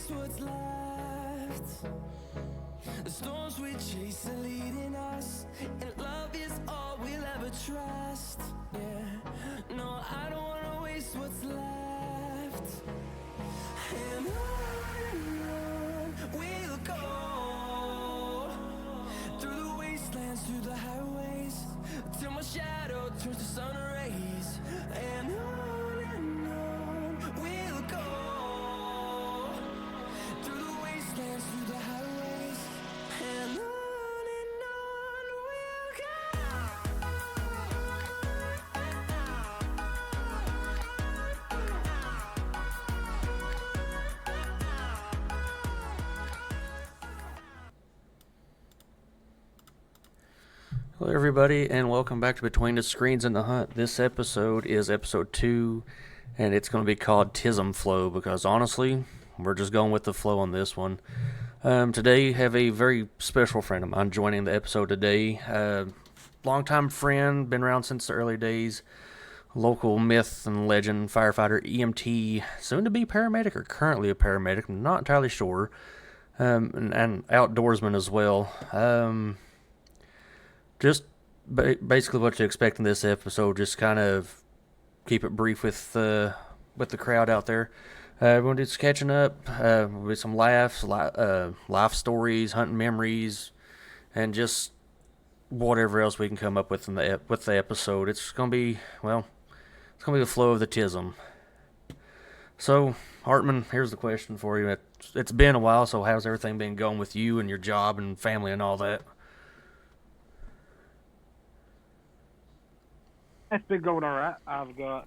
waste what's left. The storms we chase are leading us, and love is all we'll ever trust. Yeah, no, I don't wanna waste what's left. And on we'll go, through the wastelands, through the highways, till my shadow turns to sun rays. And on we'll go, through the wastelands, through the highways, and on we'll go. Hello everybody, and welcome back to Between the Screens and the Hunt. This episode is episode 2, and it's going to be called Tizem Flow, because honestly, we're just going with the flow on this one. Today, have a very special friend of mine joining the episode today. Longtime friend, been around since the early days, local myth and legend, firefighter, EMT, soon to be paramedic, or currently a paramedic, I'm not entirely sure, and outdoorsman as well. Just basically what you expect in this episode. Just kind of keep it brief with the crowd out there. We're going to do some catching up, with some laughs, life stories, hunting memories, and just whatever else we can come up with with the episode. It's going to be, well, it's going to be the flow of the Tizem. So, Hartman, here's the question for you. It's been a while, so how's everything been going with you and your job and family and all that? It's been going all right. I've got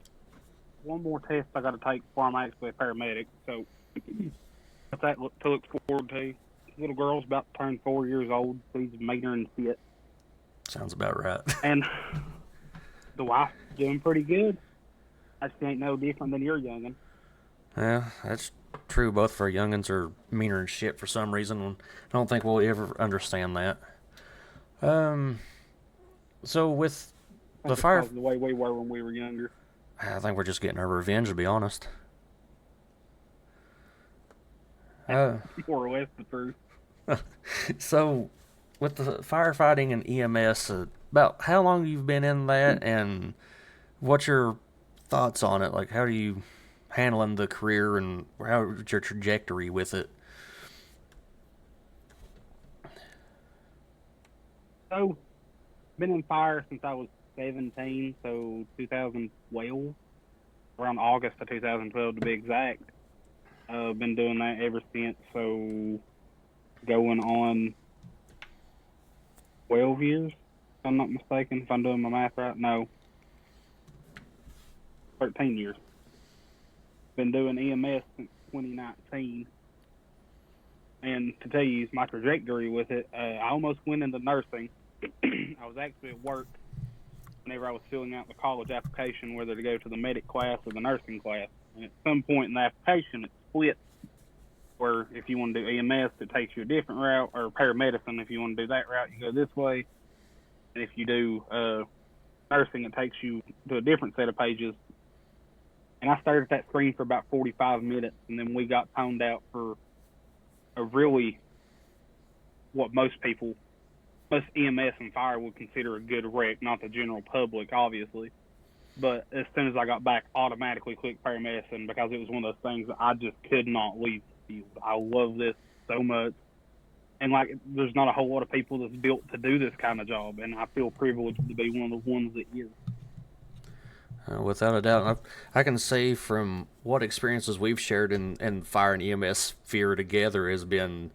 one more test I got to take before I'm actually a paramedic, so got that to look forward to. Little girl's about to turn 4 years old. Please meet her and see it. Sounds about right. And the wife's doing pretty good. I just ain't no different than your youngin'. Yeah, that's true. Both of our youngins are meaner than shit for some reason. I don't think we'll ever understand that. So with the fire, the way we were when we were younger. I think we're just getting our revenge, to be honest. More or less the truth. So, with the firefighting and EMS, about how long you've been in that, and what's your thoughts on it? Like, how are you handling the career, and how's your trajectory with it? So, been in fire since I was 17, so 2012, around August of 2012 to be exact. Been doing that ever since, so going on 12 years, if I'm not mistaken, if I'm doing my math right. No, 13 years. Been doing EMS since 2019. And to tell you my trajectory with it, I almost went into nursing. I was actually at work whenever I was filling out the college application, whether to go to the medic class or the nursing class. And at some point in the application, it split, where if you want to do EMS, it takes you a different route, or paramedicine, if you want to do that route, you go this way. And if you do nursing, it takes you to a different set of pages. And I stared at that screen for about 45 minutes, and then we got toned out for a really, what most EMS and fire would consider a good wreck, not the general public, obviously. But as soon as I got back, automatically clicked paramedicine, because it was one of those things that I just could not leave the field. I love this so much. And, like, there's not a whole lot of people that's built to do this kind of job, and I feel privileged to be one of the ones that is. Without a doubt. I can say from what experiences we've shared in fire and EMS sphere together has been,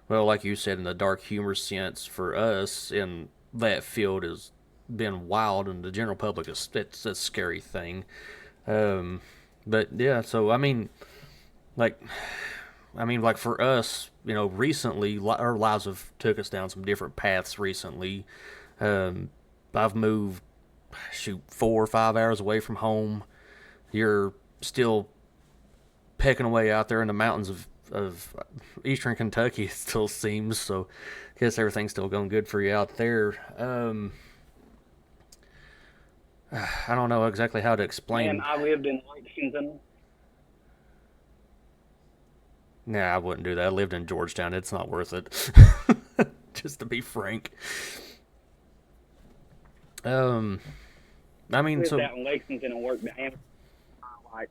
well, like you said, in the dark humor sense, for us in that field has been wild, and the general public it's a scary thing. But yeah, so I mean, like for us, recently our lives have took us down some different paths recently. I've moved 4 or 5 hours away from home. You're still pecking away out there in the mountains of eastern Kentucky, it still seems. So I guess everything's still going good for you out there. I don't know exactly how to explain. And I lived in Lexington. Nah, I wouldn't do that. I lived in Georgetown. It's not worth it. Just to be frank. Um, I mean, Lived so out in Lexington and worked at Amazon, like,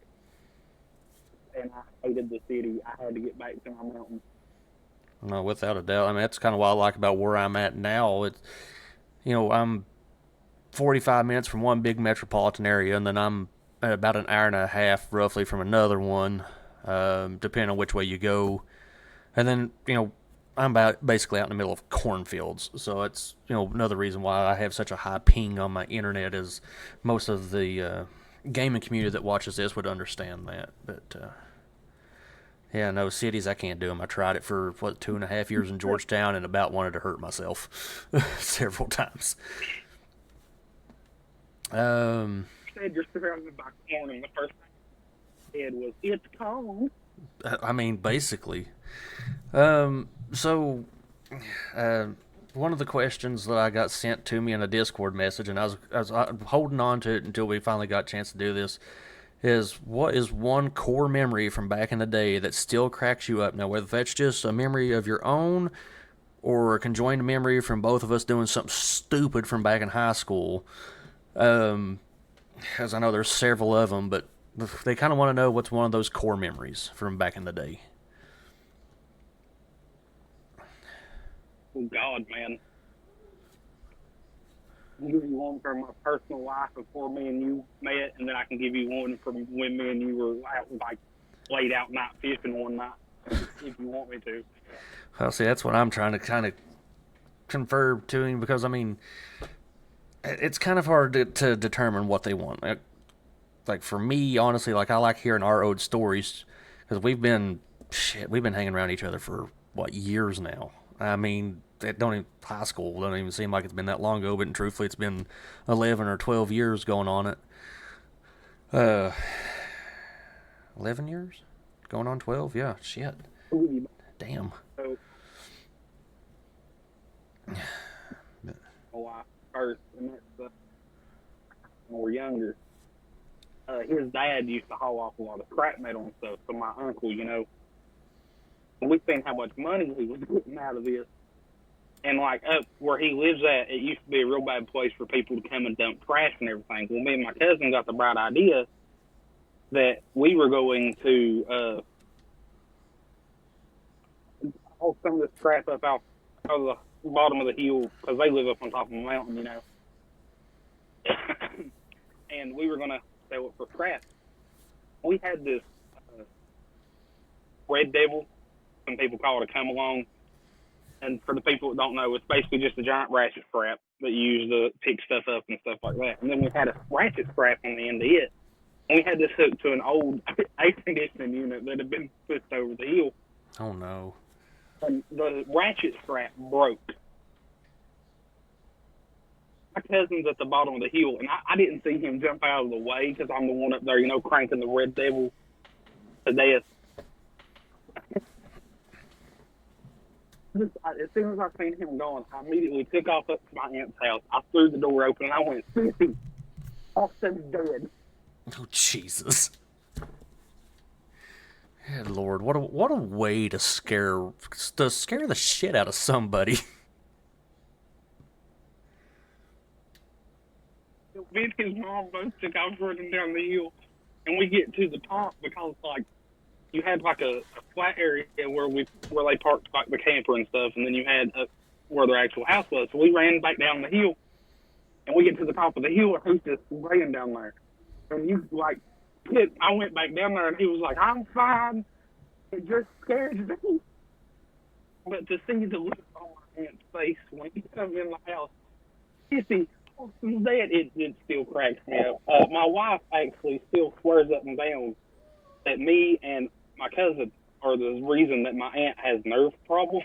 and I hated the city. I had to get back to my mountains. no, without a doubt. I mean, that's kind of what I like about where I'm at now. It's, I'm 45 minutes from one big metropolitan area, and then I'm about an hour and a half roughly from another one, depending on which way you go. And then, I'm about basically out in the middle of cornfields. So it's, another reason why I have such a high ping on my internet is most of the gaming community that watches this would understand that. But, yeah, no, cities, I can't do them. I tried it for, 2.5 years in Georgetown and about wanted to hurt myself several times. Said you're surrounded by corn, and the first thing I said was, "It's corn." I mean, basically. So, one of the questions that I got sent to me in a Discord message, and I was holding on to it until we finally got a chance to do this, is what is one core memory from back in the day that still cracks you up? Now, whether that's just a memory of your own or a conjoined memory from both of us doing something stupid from back in high school, as I know there's several of them, but they kind of want to know what's one of those core memories from back in the day. Oh God, man! I'll give you one from my personal life before me and you met, and then I can give you one from when me and you were out, like, laid out night fishing one night, if you want me to. Well, see, that's what I'm trying to kind of confer to him because, I mean, it's kind of hard to determine what they want. Like, for me, honestly, like, I like hearing our old stories because we've been hanging around each other for, years now. I mean, high school don't even seem like it's been that long ago, but truthfully, it's been 11 or 12 years going on it. 11 years? Going on 12? Yeah, shit. Damn. So, first, and that's when we're younger. His dad used to haul off a lot of scrap metal and stuff. So my uncle, we seen how much money he was getting out of this. And, like, up where he lives at, it used to be a real bad place for people to come and dump trash and everything. Well, me and my cousin got the bright idea that we were going to haul some of this crap up out of the bottom of the hill because they live up on top of a mountain, and we were going to sell it for scrap. We had this Red Devil, some people call it a come along. And for the people that don't know, it's basically just a giant ratchet strap that you use to pick stuff up and stuff like that. And then we had a ratchet strap on the end of it. And we had this hooked to an old air conditioning unit that had been pushed over the hill. Oh, no. And the ratchet strap broke. My cousin's at the bottom of the hill, and I didn't see him jump out of the way because I'm the one up there, cranking the Red Devil to death. As soon as I seen him going, I immediately took off up to my aunt's house. I threw the door open, and I went, "Sissy, Austin's dead." Oh, Jesus. Good Lord, what a way to scare the shit out of somebody. Me and his mom both took off running down the hill, and we get to the top because, like, you had, like, a flat area where they parked, like, the camper and stuff, and then you had where their actual house was. So we ran back down the hill, and we get to the top of the hill, and he's just laying down there. And I went back down there, and he was like, "I'm fine." It just scared me. But to see the look on my aunt's face when he come in the house, Sissy, Austin's dead, it still cracks me up. My wife actually still swears up and down that me and my cousin are the reason that my aunt has nerve problems.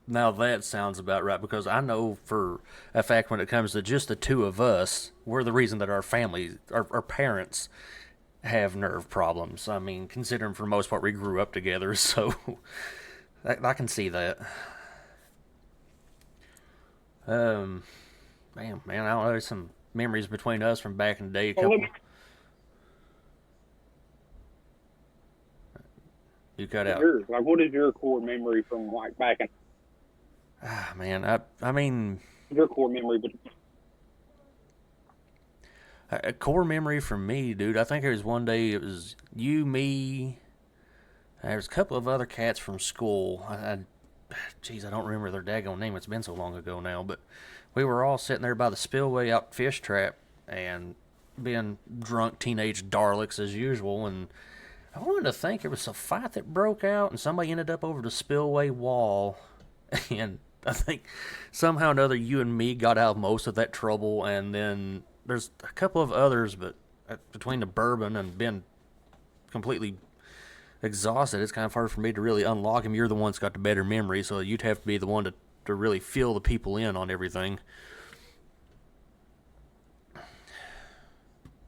Now that sounds about right because I know for a fact when it comes to just the two of us, we're the reason that our family, our parents, have nerve problems. I mean, considering for the most part we grew up together, so I can see that. Man, I don't know. There's some memories between us from back in the day. You cut out. Yours, like, what is your core memory from like back in Ah, man, I mean, your core memory? But a core memory from me, dude. I think it was one day. It was you, me. There was a couple of other cats from school. Geez, I don't remember their daggone name. It's been so long ago now. But we were all sitting there by the spillway out fish trap and being drunk teenage darlicks as usual. And I wanted to think it was a fight that broke out, and somebody ended up over the spillway wall. And I think somehow or another, you and me got out of most of that trouble. And then there's a couple of others, but between the bourbon and being completely exhausted, it's kind of hard for me to really unlock him. You're the one that's got the better memory, so you'd have to be the one to really fill the people in on everything.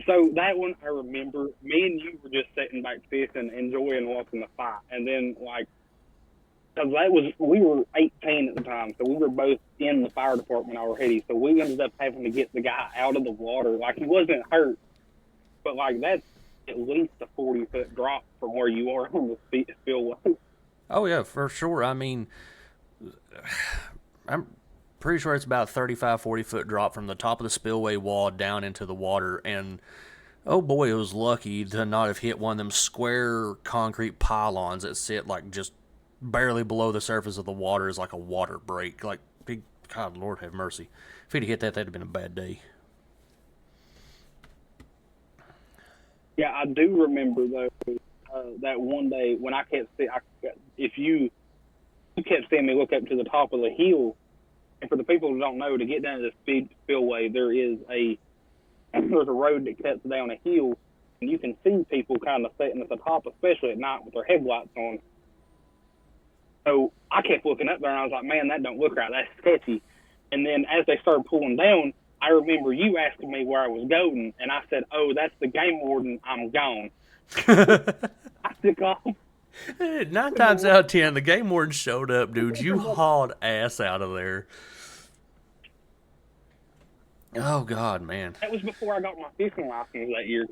so that one I remember. Me and you were just sitting back fishing, enjoying watching the fight, and then like, because we were 18 at the time, so we were both in the fire department already. So we ended up having to get the guy out of the water. Like, he wasn't hurt, but like that's at least a 40-foot drop from where you are on the spillway. Oh yeah, for sure. I mean, I'm pretty sure it's about a 35-40 foot drop from the top of the spillway wall down into the water. And oh boy, it was lucky to not have hit one of them square concrete pylons that sit like just barely below the surface of the water as like a water break. Like, big God, Lord have mercy. If he'd hit that, that'd have been a bad day. Yeah, I do remember though that one day when I kept seeing, if you kept seeing me look up to the top of the hill, and for the people who don't know, to get down to the spillway, there's a road that cuts down a hill, and you can see people kind of sitting at the top, especially at night with their headlights on. So I kept looking up there, and I was like, man, that don't look right. That's sketchy. And then as they started pulling down, I remember you asking me where I was going, and I said, oh, that's the game warden. I'm gone. I took off. 9 times out of 10, the game warden showed up, dude. You hauled ass out of there. Oh, God, man. That was before I got my fishing license that year.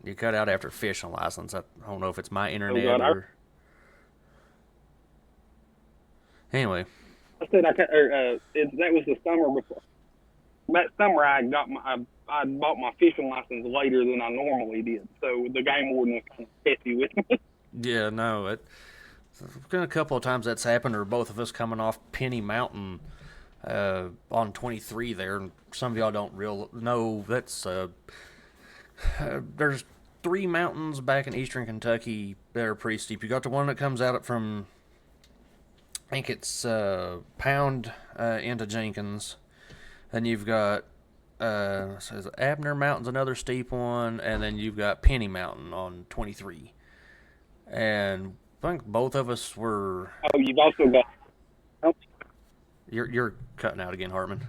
You cut out after fishing license. I don't know if it's my internet God, or... Anyway. I said that was the summer before. That summer I bought my fishing license later than I normally did, so the game warden was kind of sketchy with me. Yeah, no, there's been a couple of times that's happened, or both of us coming off Penny Mountain on 23 there, and some of y'all don't know that's there's 3 mountains back in eastern Kentucky that are pretty steep. You got the one that comes out from, I think it's Pound into Jenkins. Then you've got Abner Mountain's another steep one, and then you've got Penny Mountain on 23. And I think both of us were... Oh, you've also got... Oh. You're cutting out again, Hartman.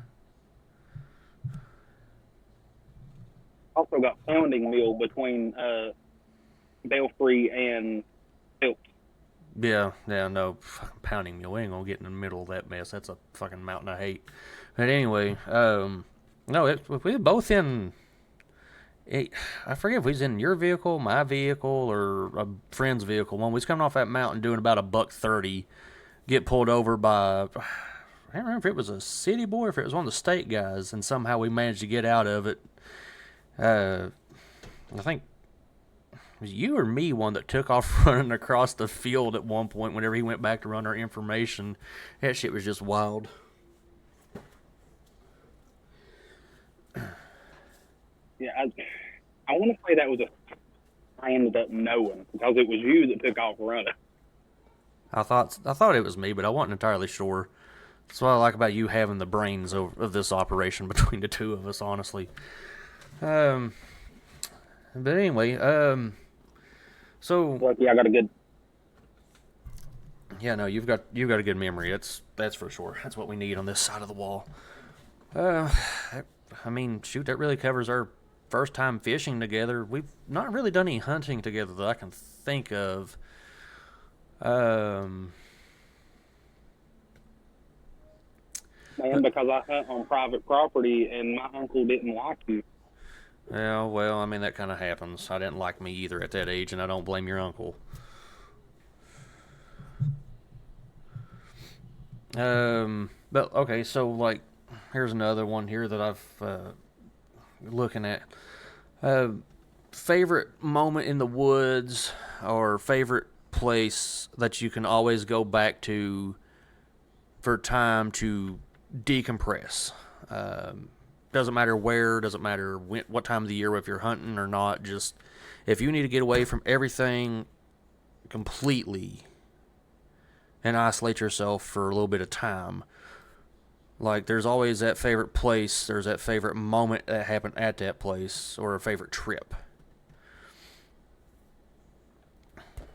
Also got Pounding Mill between Belfry and Phelps. Yeah, no, fucking Pounding Mill. We ain't gonna get in the middle of that mess. That's a fucking mountain I hate. But anyway, no, we were both in... I forget if we was in your vehicle, my vehicle, or a friend's vehicle. When we was coming off that mountain doing about $130, get pulled over by... I don't remember if it was a city boy or if it was one of the state guys, and somehow we managed to get out of it. I think it was you or me one that took off running across the field at one point whenever he went back to run our information. That shit was just wild. Yeah, I want to say that was I ended up knowing because it was you that took off running. I thought it was me, but I wasn't entirely sure. That's what I like about you having the brains of this operation between the two of us, honestly. But anyway, so Lucky I got a good... Yeah, no, you've got a good memory. That's for sure. That's what we need on this side of the wall. I mean, shoot, that really covers our first time fishing together. We've not really done any hunting together that I can think of. Man, because I hunt on private property and my uncle didn't like you. Yeah, well, I mean, that kind of happens. I didn't like me either at that age, and I don't blame your uncle. But okay, so like, here's another one here that I've looking at. Uh, Favorite moment in the woods or favorite place that you can always go back to for time to decompress. Doesn't matter where, doesn't matter what time of the year, if you're hunting or not. Just if you need to get away from everything completely and isolate yourself for a little bit of time. Like, there's always that favorite place, there's that favorite moment that happened at that place, or a favorite trip.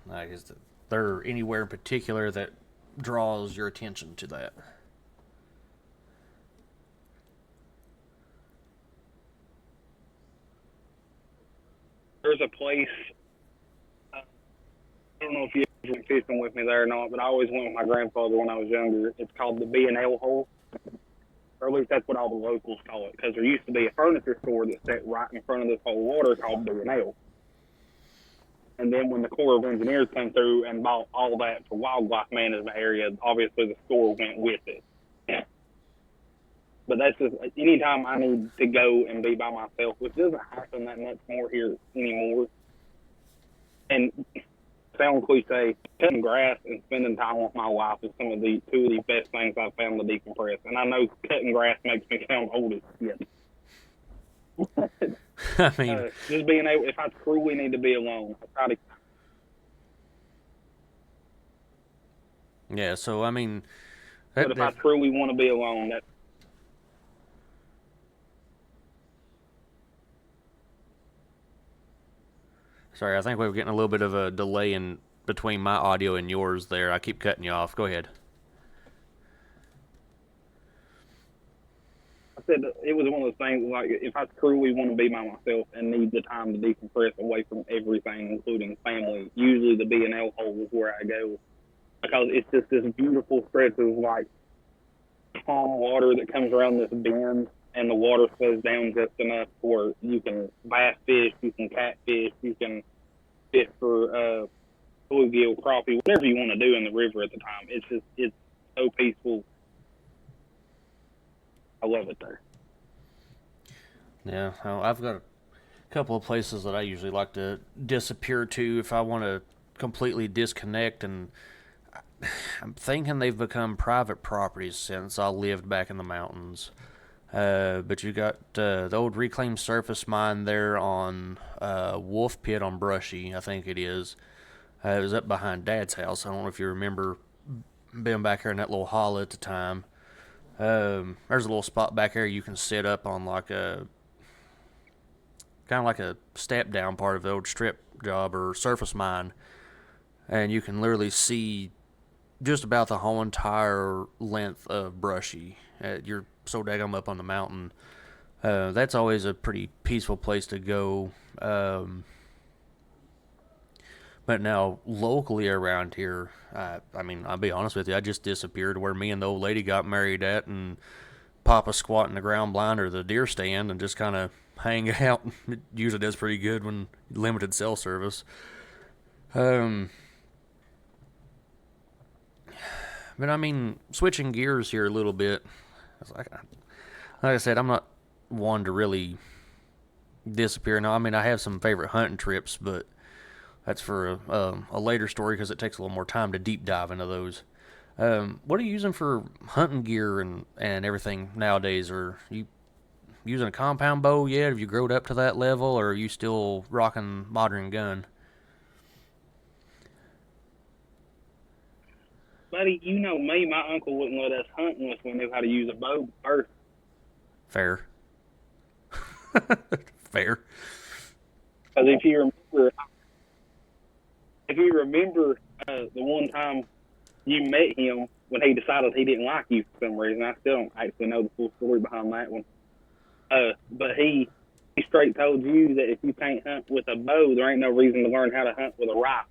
Like, is there anywhere in particular that draws your attention to that? There's a place. I don't know if you ever went fishing with me there or not, but I always went with my grandfather when I was younger. It's called the B&L hole, or at least that's what all the locals call it, because there used to be a furniture store that sat right in front of this whole water called B&L. And then when the Corps of Engineers came through and bought all that for wildlife management area, obviously the store went with it. But that's just anytime I need to go and be by myself, which doesn't happen that much more here anymore. And sound cliche, cutting grass and spending time with my wife is two of the best things I've found to decompress. And I know cutting grass makes me sound old as shit. I mean, Just being able, if I truly need to be alone, I try to. yeah, so I mean, But if I truly want to be alone, that. Sorry, I think we were getting a little bit of a delay in between my audio and yours there. I keep cutting you off. Go ahead. I said it was one of those things like if I truly want to be by myself and need the time to decompress away from everything, including family, usually the B&L hole is where I go because it's just this beautiful stretch of like calm water that comes around this bend, and the water slows down just enough where you can bass fish, you can catfish, you can fish for bluegill, crappie, whatever you want to do in the river at the time. It's so peaceful. I love it there. Yeah, well, I've got a couple of places that I usually like to disappear to if I want to completely disconnect, and I'm thinking they've become private properties since I lived back in the mountains. But you got the old reclaimed surface mine there on Wolf Pit on Brushy, I think it is. It was up behind Dad's house. I don't know if you remember being back here in that little hollow at the time. There's a little spot back there you can sit up on, like a kind of like a step down part of the old strip job or surface mine, and you can literally see just about the whole entire length of Brushy. You're so daggum up on the mountain. That's always a pretty peaceful place to go. But now, locally around here, I mean, I'll be honest with you, I just disappeared where me and the old lady got married at, and Papa squat in the ground blind or the deer stand and just kind of hang out. It usually does pretty good when limited cell service. But I mean, switching gears here a little bit. Like I said, I'm not one to really disappear. Now, I mean, I have some favorite hunting trips, but that's for a later story because it takes a little more time to deep dive into those. What are you using for hunting gear and everything nowadays? Are you using a compound bow yet? Have you grown up to that level, or are you still rocking modern gun? Buddy, you know me, my uncle wouldn't let us hunt unless we knew how to use a bow first. Fair. Fair. Because if you remember the one time you met him when he decided he didn't like you for some reason, I still don't actually know the full story behind that one. But he straight told you that if you can't hunt with a bow, there ain't no reason to learn how to hunt with a rifle.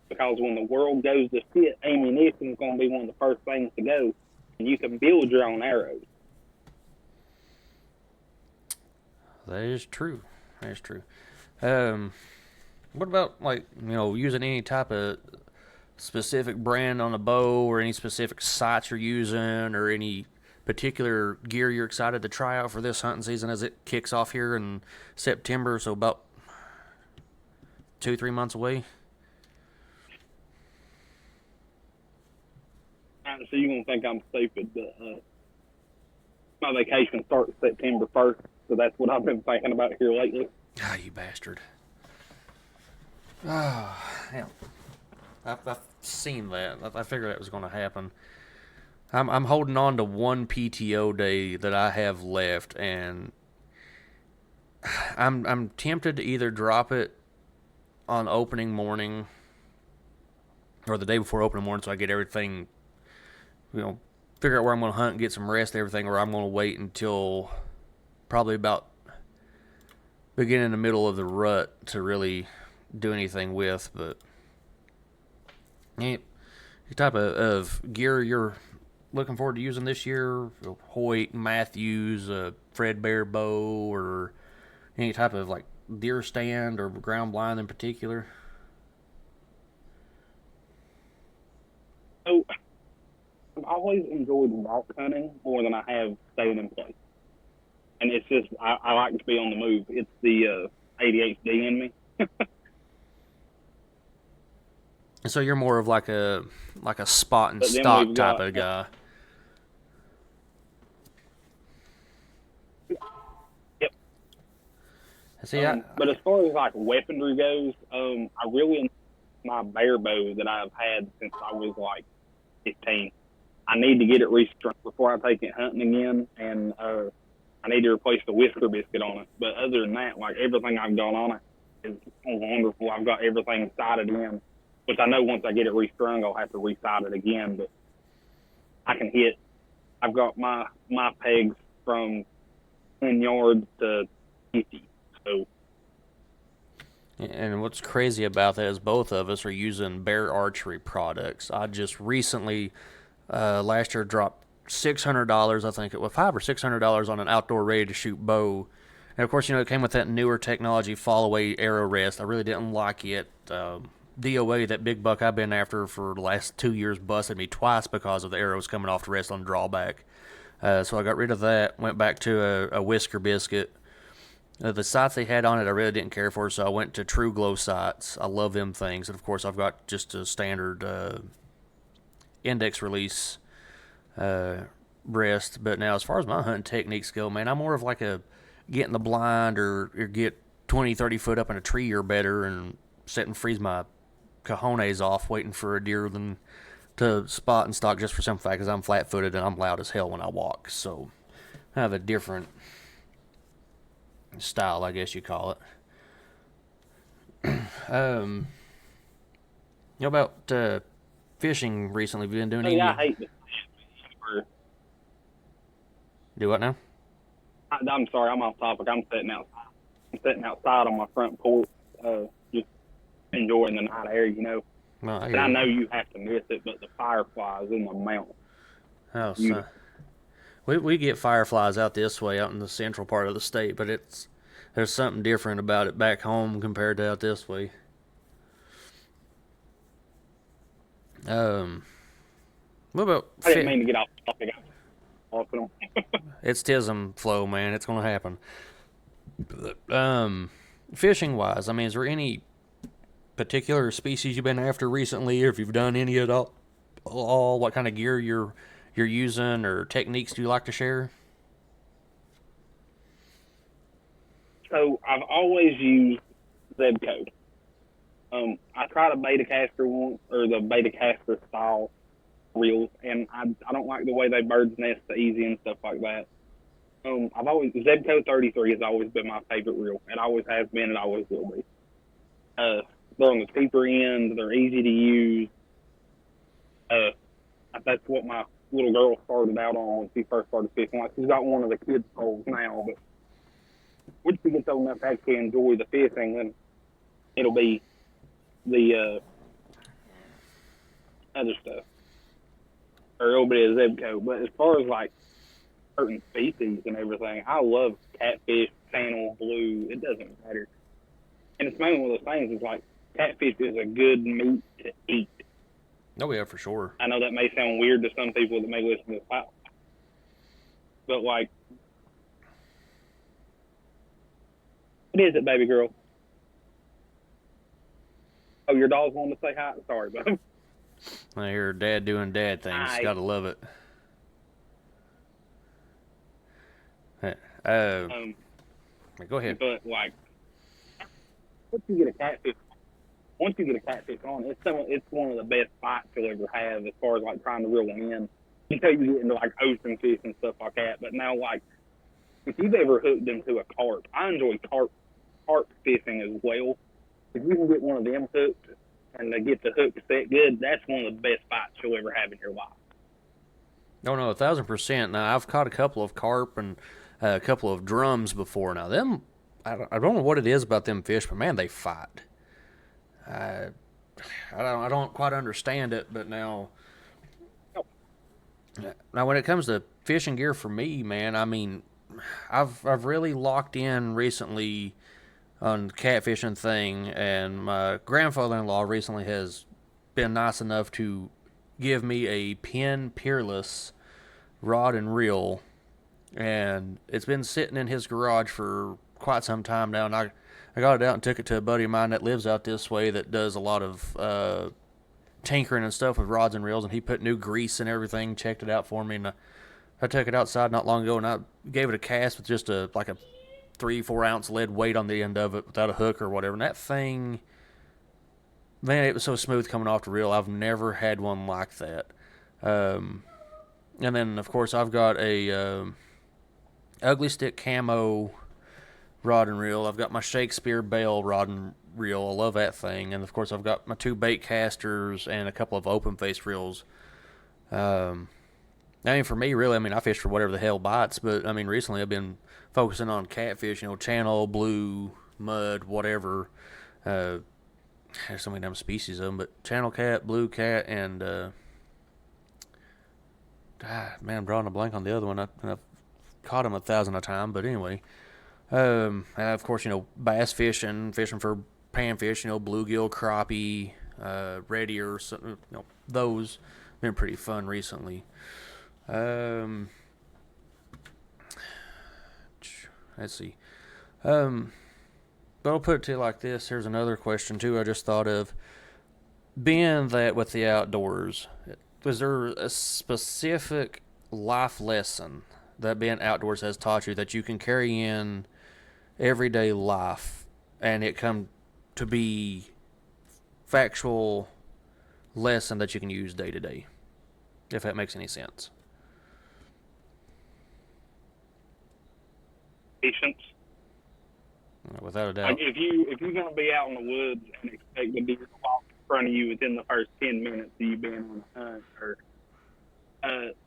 Because when the world goes to shit, ammunition is going to be one of the first things to go, and you can build your own arrows. That is true. That's true. What about, like, using any type of specific brand on a bow, or any specific sights you're using, or any particular gear you're excited to try out for this hunting season as it kicks off here in September? So about 2-3 months away. So you're going to think I'm stupid, but my vacation starts September 1st, so that's what I've been thinking about here lately. Ah, you bastard. Oh, yeah. I've seen that. I figured that was going to happen. I'm holding on to one PTO day that I have left, and I'm tempted to either drop it on opening morning or the day before opening morning, so I get everything, figure out where I'm going to hunt and get some rest and everything, or I'm going to wait until probably about beginning in the middle of the rut to really do anything with. But any type of gear you're looking forward to using this year? Hoyt, Matthews, Fred Bear bow, or any type of like deer stand or ground blind in particular? So I've always enjoyed rock hunting more than I have staying in place. And it's just, I like to be on the move. It's the ADHD in me. So you're more of like a spot and But then stock we've type got- of guy. Yep. See, But as far as like weaponry goes, I really enjoy my bear bow that I've had since I was like 15. I need to get it restrung before I take it hunting again, and I need to replace the whisker biscuit on it. But other than that, like everything I've got on it is wonderful. I've got everything sighted in, which I know once I get it restrung, I'll have to re-sight it again. But I can hit. I've got my pegs from 10 yards to 50. So. and what's crazy about that is both of us are using bear archery products. I just recently, last year, dropped $600, I think it was $500 or $600 on an outdoor ready to shoot bow. And of course, it came with that newer technology, fall away arrow rest. I really didn't like it. DOA, that big buck I've been after for the last 2 years, busted me twice because of the arrows coming off the rest on drawback. So I got rid of that, went back to a whisker biscuit. The sights they had on it I really didn't care for, so I went to True Glow sights. I love them things. And of course, I've got just a standard index release rest. But now, as far as my hunting techniques go, man, I'm more of like a get in the blind or get 20, 30 foot up in a tree or better and sit and freeze my cojones off waiting for a deer than to spot and stalk, just for some fact because I'm flat-footed and I'm loud as hell when I walk. So I have a different style, I guess you call it. How about fishing recently? Have you been doing any? I hate this. Do what now? I'm sorry, I'm off topic. I'm sitting outside on my front porch, just enjoying the night air, Well, And I know you have to miss it, but the fireflies in the mountain. Oh, so we get fireflies out this way, out in the central part of the state, but there's something different about it back home compared to out this way. What about? I didn't mean to get off topic. It's Tizem flow, man. It's gonna happen. Fishing wise, I mean, is there any particular species you've been after recently, or if you've done any at all? What kind of gear you're using, or techniques do you like to share? So I've always used Zeb code. I tried a beta caster once, or the beta caster style reels, and I don't like the way they bird's nest the easy and stuff like that. Zebco 33 has always been my favorite reel. It always has been, it always will be. They're on the cheaper end, they're easy to use. That's what my little girl started out on when she first started fishing. Like, she's got one of the kids' poles now, but once she gets old enough to actually enjoy the fishing, then it'll be the other stuff. Or it'll be a Zebco. But as far as like certain species and everything, I love catfish, channel, blue, it doesn't matter. And it's mainly one of those things. It's like catfish is a good meat to eat. Oh yeah, for sure. I know that may sound weird to some people that may listen to this podcast, but like, what is it, baby girl? Oh, your dog's wanting to say hi? Sorry, bud. I hear Dad doing dad things. Hi. Gotta love it. Go ahead. But like, once you get a catfish on, it's one of the best bites you'll ever have as far as like trying to reel them in. Until you get into like ocean fish and stuff like that. But now, like, if you've ever hooked into a carp, I enjoy carp fishing as well. If you can get one of them hooked and they get the hook set good, that's one of the best bites you'll ever have in your life. No, 1,000%. Now I've caught a couple of carp and a couple of drums before. Now them, I don't know what it is about them fish, but man, they fight. I don't quite understand it, but now when it comes to fishing gear for me, man, I mean, I've really locked in recently on the catfishing thing, and my grandfather-in-law recently has been nice enough to give me a Penn Peerless rod and reel, and it's been sitting in his garage for quite some time now, and I got it out and took it to a buddy of mine that lives out this way that does a lot of tinkering and stuff with rods and reels, and he put new grease and everything, checked it out for me, and I took it outside not long ago, and I gave it a cast with just a 3-4 ounce lead weight on the end of it without a hook or whatever, and that thing, man, it was so smooth coming off the reel. I've never had one like that. And then, of course, I've got a Ugly Stick camo rod and reel. I've got my Shakespeare Bell rod and reel. I love that thing. And, of course, I've got my 2 bait casters and a couple of open face reels. I mean, for me, really, I mean, I fish for whatever the hell bites, but, I mean, recently I've been focusing on catfish, channel, blue, mud, whatever. There's so many damn species of them, but channel cat, blue cat, and, man, I'm drawing a blank on the other one. I've caught them 1,000 a time, but anyway. Of course, bass fishing for panfish, bluegill, crappie, red ear, those been pretty fun recently. Let's see. But I'll put it to you like this. Here's another question, too, I just thought of. Being that with the outdoors, was there a specific life lesson that being outdoors has taught you that you can carry in everyday life and it come to be factual lesson that you can use day to day, if that makes any sense? Patience. Without a doubt. Like if you're gonna be out in the woods and expect the deer to walk in front of you within the first 10 minutes of you being on a hunt, or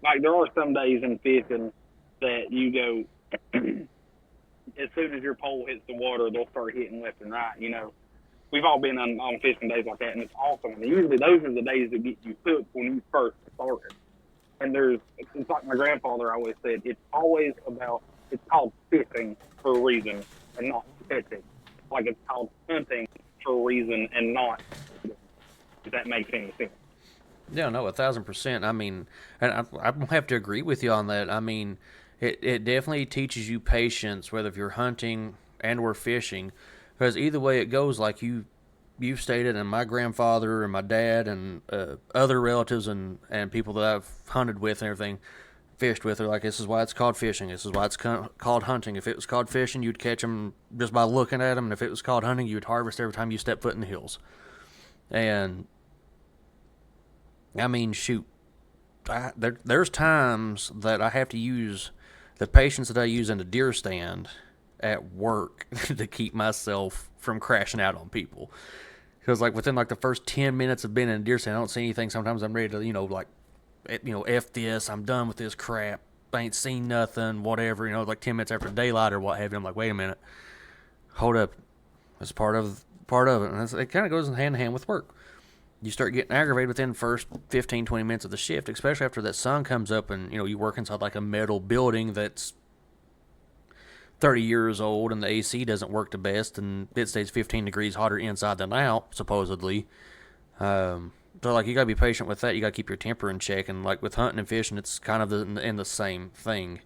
like there are some days in fishing that you go as soon as your pole hits the water, they'll start hitting left and right. We've all been on fishing days like that, and it's awesome. And usually those are the days that get you hooked when you first started. And it's like my grandfather always said, it's called fishing for a reason and not fishing. Like it's called hunting for a reason and not, if that makes any sense. Yeah, no, 1,000%. I mean, and I have to agree with you on that. I mean, it definitely teaches you patience, whether if you're hunting and or fishing, because either way it goes, like you've stated, and my grandfather and my dad and other relatives and people that I've hunted with and everything, fished with, are like, this is why it's called fishing. This is why it's called hunting. If it was called fishing, you'd catch them just by looking at them, and if it was called hunting, you'd harvest every time you step foot in the hills. And I mean, shoot, there's times that I have to use the patience that I use in the deer stand at work to keep myself from crashing out on people. Because within the first 10 minutes of being in a deer stand, I don't see anything. Sometimes I'm ready to, F this, I'm done with this crap. I ain't seen nothing, whatever, 10 minutes after daylight or what have you. I'm like, wait a minute, hold up. That's part of it. And it kind of goes hand in hand with work. You start getting aggravated within the first 15, 20 minutes of the shift, especially after that sun comes up and, you work inside a metal building that's 30 years old and the AC doesn't work the best and it stays 15 degrees hotter inside than out, supposedly. So, like, you gotta be patient with that. You gotta keep your temper in check. And, like, with hunting and fishing, it's kind of in the same thing.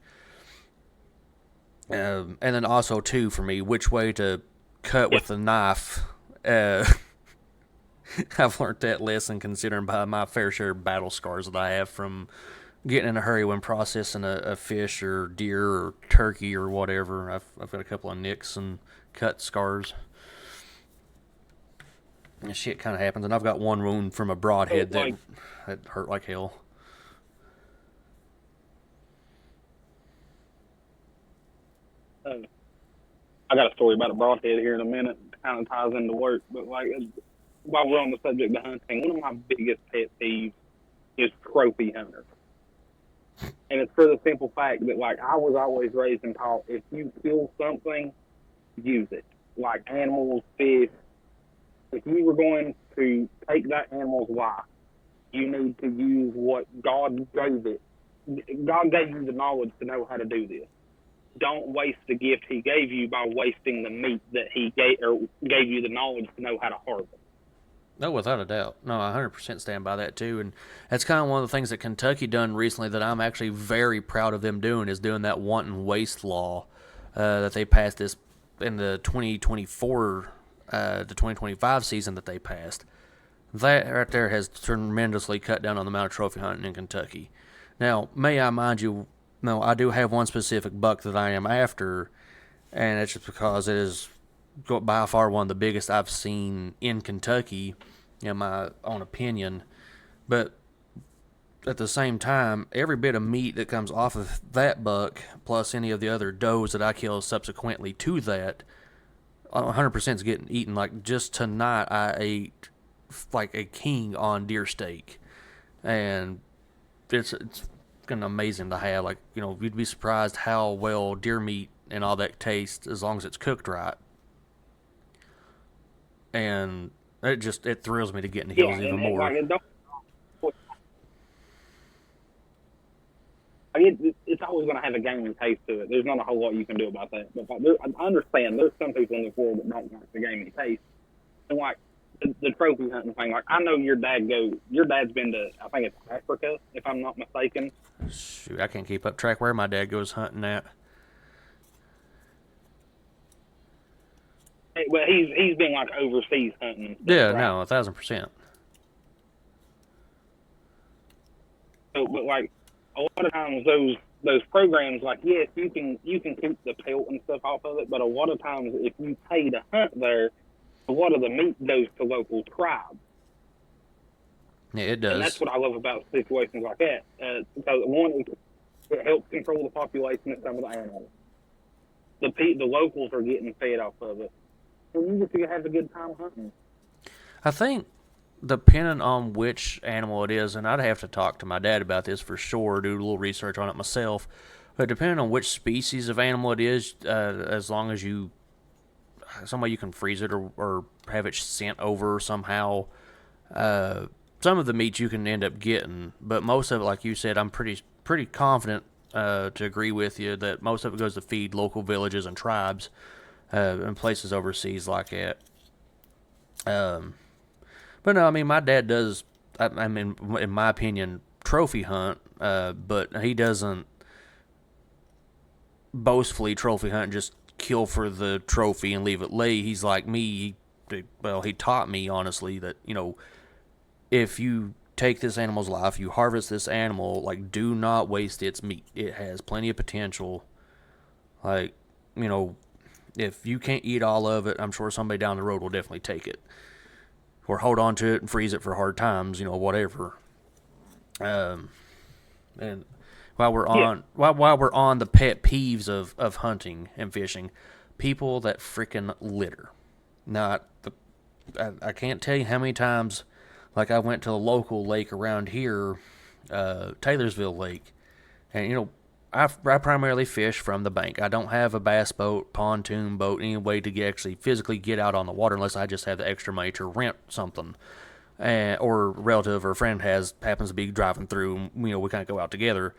And then also, too, for me, which way to cut with the knife. I've learned that lesson considering by my fair share of battle scars that I have from getting in a hurry when processing a fish or deer or turkey or whatever. I've got a couple of nicks and cut scars. And shit kind of happens, and I've got one wound from a broadhead that hurt like hell. I got a story about a broadhead here in a minute. It kind of ties into work, but like while we're on the subject of hunting, one of my biggest pet peeves is trophy hunters. And it's for the simple fact that, like, I was always raised and taught, if you kill something, use it. Like animals, fish. If you were going to take that animal's life, you need to use what God gave it. God gave you the knowledge to know how to do this. Don't waste the gift He gave you by wasting the meat that He gave you the knowledge to know how to harvest. No, without a doubt. No, I 100% stand by that, too. And that's kind of one of the things that Kentucky done recently that I'm actually very proud of them doing, is doing that wanton waste law that they passed this in the 2024, the 2025 season that they passed. That right there has tremendously cut down on the amount of trophy hunting in Kentucky. Now, may I mind you, no, I do have one specific buck that I am after, and it's just because it is by far one of the biggest I've seen in Kentucky, in my own opinion. But at the same time, every bit of meat that comes off of that buck, plus any of the other does that I kill subsequently to that, 100% is getting eaten. Like, just tonight, I ate like a king on deer steak, and it's kind of amazing to have. Like, you know, you'd be surprised how well deer meat and all that tastes as long as it's cooked right. And it thrills me to get in the hills even more. It's always going to have a gaming taste to it. There's not a whole lot you can do about that. But I understand there's some people in this world that don't like the gaming taste. And like the trophy hunting thing, like I know your dad's been to, I think it's Africa, if I'm not mistaken. Shoot, I can't keep up track where my dad goes hunting at. Well, he's been like overseas hunting. Yeah, right? No, 1,000%. So, but like a lot of times those programs, like yes, you can keep the pelt and stuff off of it, but a lot of times if you pay to hunt there, a lot of the meat goes to local tribes. Yeah, it does. And that's what I love about situations like that. Because one, it helps control the population of some of the animals. The locals are getting fed off of it. And you just have a good time hunting. I think, depending on which animal it is, and I'd have to talk to my dad about this for sure, do a little research on it myself, but depending on which species of animal it is, as long as some way you can freeze it or have it sent over somehow, some of the meat you can end up getting, but most of it, like you said, I'm pretty confident to agree with you that most of it goes to feed local villages and tribes in places overseas like that. But no, I mean, my dad does, I mean, in my opinion, trophy hunt, but he doesn't boastfully trophy hunt, just kill for the trophy and leave it lay. He's like me. He taught me, honestly, that, you know, if you take this animal's life, you harvest this animal, like, do not waste its meat. It has plenty of potential. Like, you know, if you can't eat all of it, I'm sure somebody down the road will definitely take it. Or hold on to it and freeze it for hard times, you know, whatever. And while we're on the pet peeves of hunting and fishing, people that frickin' litter. Now, I can't tell you how many times, like, I went to a local lake around here, Taylorsville Lake, and, you know, I primarily fish from the bank. I don't have a bass boat, pontoon boat, any way to actually physically get out on the water unless I just have the extra money to rent something. Or a relative or a friend happens to be driving through, and, you know, we kind of go out together.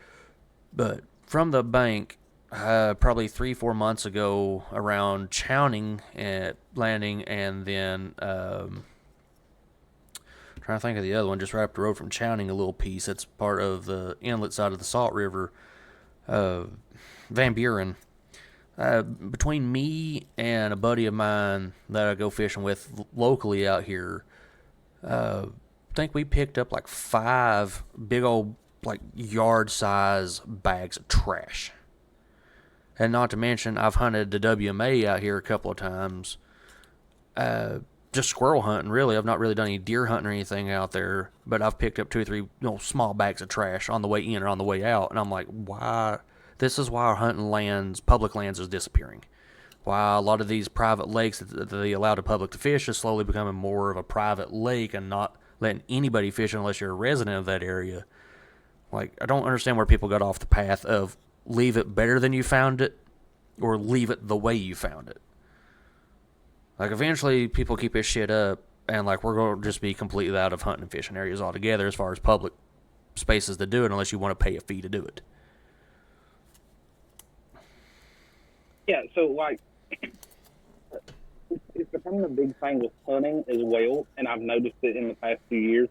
But from the bank, probably 3-4 months ago around Chowning at Landing, and then trying to think of the other one, just right up the road from Chowning, a little piece. It's part of the inlet side of the Salt River, Van Buren. Between me and a buddy of mine that I go fishing with locally out here, I think we picked up like 5 big old like yard size bags of trash. And not to mention, I've hunted the WMA out here a couple of times. Just squirrel hunting, really. I've not really done any deer hunting or anything out there, but I've picked up 2 or 3 small bags of trash on the way in or on the way out, and I'm like, why? This is why our hunting lands, public lands, is disappearing. Why a lot of these private lakes that they allow the public to fish is slowly becoming more of a private lake and not letting anybody fish unless you're a resident of that area. Like, I don't understand where people got off the path of leave it better than you found it or leave it the way you found it. Like, eventually people keep this shit up and like we're going to just be completely out of hunting and fishing areas altogether as far as public spaces to do it unless you want to pay a fee to do it. Yeah, so like it's becoming a big thing with hunting as well, and I've noticed it in the past few years.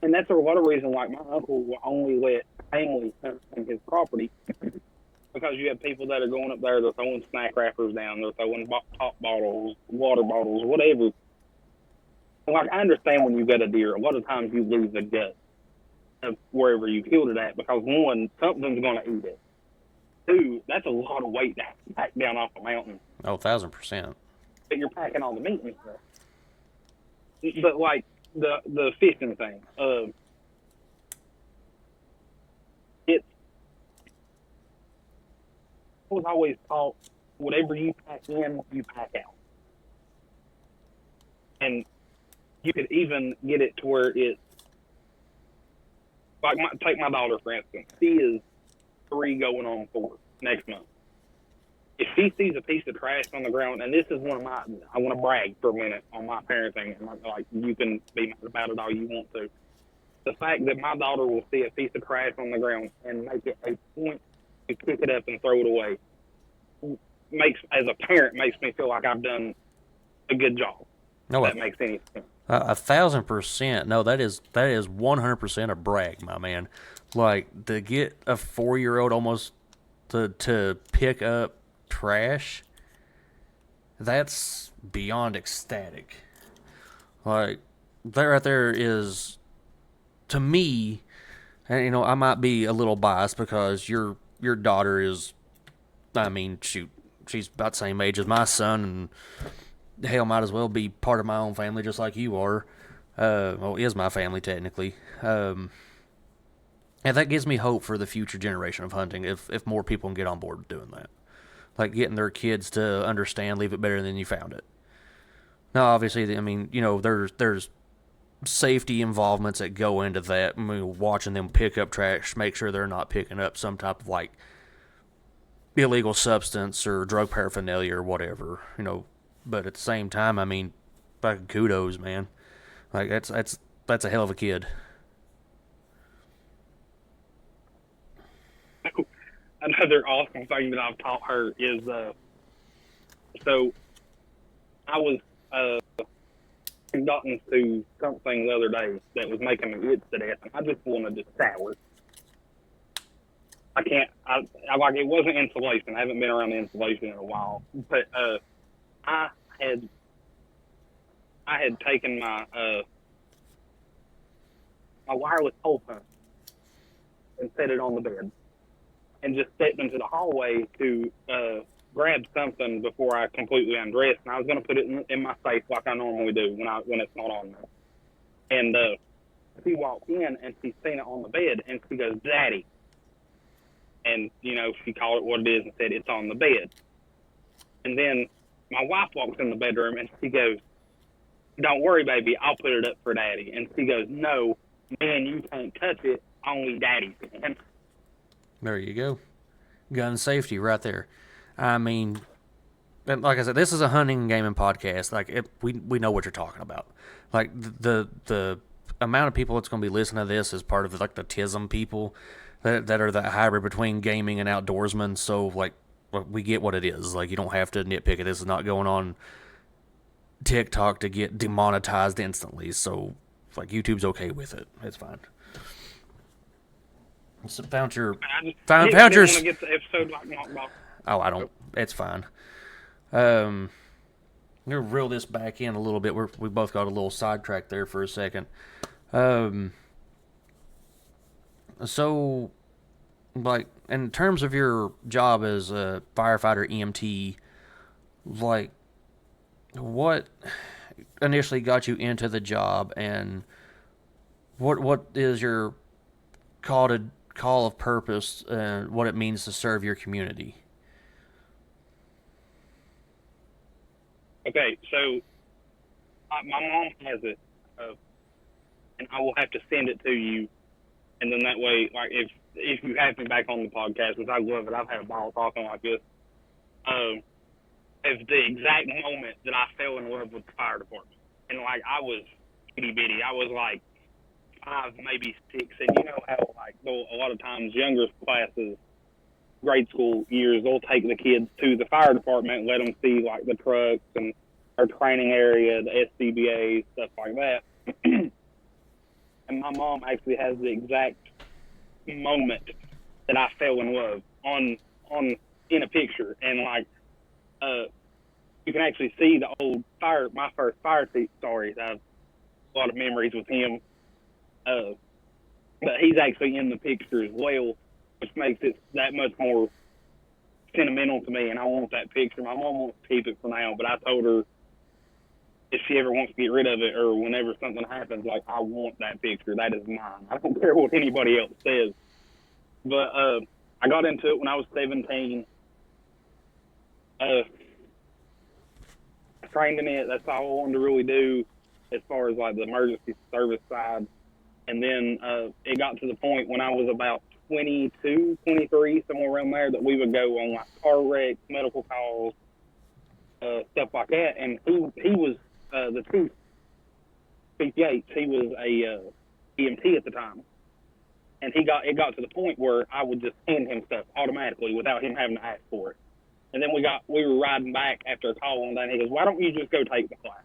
And that's a lot of reason like my uncle will only let family hunt on his property because you have people that are going up there, they're throwing snack wrappers down, they're throwing pop bottles, water bottles, whatever. And like, I understand when you get a deer, a lot of times you lose the gut of wherever you killed it at because, one, something's going to eat it. 2, that's a lot of weight to pack down off a mountain. Oh, 1,000%. But you're packing all the meat and stuff. But like the fishing thing, it's was always taught whatever you pack in, you pack out. And you could even get it to where it's like take my daughter for instance. She is 3 going on 4 next month. If she sees a piece of trash on the ground, and this is one of my, I want to brag for a minute on my parenting, and like you can be mad about it all you want to. The fact that my daughter will see a piece of trash on the ground and make it a point to pick it up and throw it away as a parent, makes me feel like I've done a good job. No, that makes any sense. 1,000%. No, that is 100% a brag, my man. Like, to get a 4-year-old almost to pick up trash, that's beyond ecstatic. Like, that right there is, to me, and I might be a little biased because your daughter is, I mean, shoot, she's about the same age as my son, and hell, might as well be part of my own family just like you are. Well, is my family technically. And that gives me hope for the future generation of hunting if more people can get on board with doing that. Like getting their kids to understand, leave it better than you found it. Now, obviously, I mean, there's safety involvements that go into that. I mean, watching them pick up trash, make sure they're not picking up some type of like illegal substance or drug paraphernalia or whatever, But at the same time, I mean, fucking kudos, man. Like that's a hell of a kid. Another awesome thing that I've taught her is, so I was gotten to something the other day that was making me itch to death, and I just wanted to shower. I like, it wasn't insulation. I haven't been around the insulation in a while, but I had taken my wireless pole pump and set it on the bed, and just stepped into the hallway to grab something before I completely undressed. And I was going to put it in my safe like I normally do when it's not on there. And she walked in and she seen it on the bed, and she goes, "Daddy." And, she called it what it is and said, "It's on the bed." And then my wife walks in the bedroom and she goes, "Don't worry, baby, I'll put it up for Daddy." And she goes, "No, man, you can't touch it. Only Daddy can." There you go. Gun safety right there. I mean, like I said, this is a hunting and gaming podcast. Like, we know what you're talking about. Like, the amount of people that's going to be listening to this is part of, like, the Tizem people. that are that hybrid between gaming and outdoorsman. So like we get what it is. Like you don't have to nitpick it. This is not going on TikTok to get demonetized instantly. So like YouTube's okay with it. It's fine. So found your I didn't want to get the episode like knocked off. Oh, I don't. It's fine. I'm gonna reel this back in a little bit. We both got a little sidetracked there for a second. So, like, in terms of your job as a firefighter EMT, like, what initially got you into the job, and what is your call of purpose, and what it means to serve your community? Okay, so my mom has it, and I will have to send it to you, and then that way, like if you have me back on the podcast, which I love it, I've had a ball talking like this. Is the exact moment that I fell in love with the fire department, and like I was itty bitty, I was like 5, maybe 6, and you know how like a lot of times younger classes, grade school years, they'll take the kids to the fire department and let them see like the trucks and our training area, the SCBA, stuff like that. And my mom actually has the exact moment that I fell in love on in a picture, and like you can actually see the old my first fire seat stories. I have a lot of memories with him, but he's actually in the picture as well, which makes it that much more sentimental to me, and I want that picture. My mom wants to keep it for now, but I told her if she ever wants to get rid of it or whenever something happens, like, I want that picture. That is mine. I don't care what anybody else says. But I got into it when I was 17. Trained in it. That's all I wanted to really do as far as, like, the emergency service side. And then it got to the point when I was about 22, 23, somewhere around there, that we would go on, like, car wrecks, medical calls, stuff like that. And he was the chief, Chief Yates. He was a EMT at the time. And it got to the point where I would just hand him stuff automatically without him having to ask for it. And then we were riding back after a call one day, and he goes, "Why don't you just go take the class?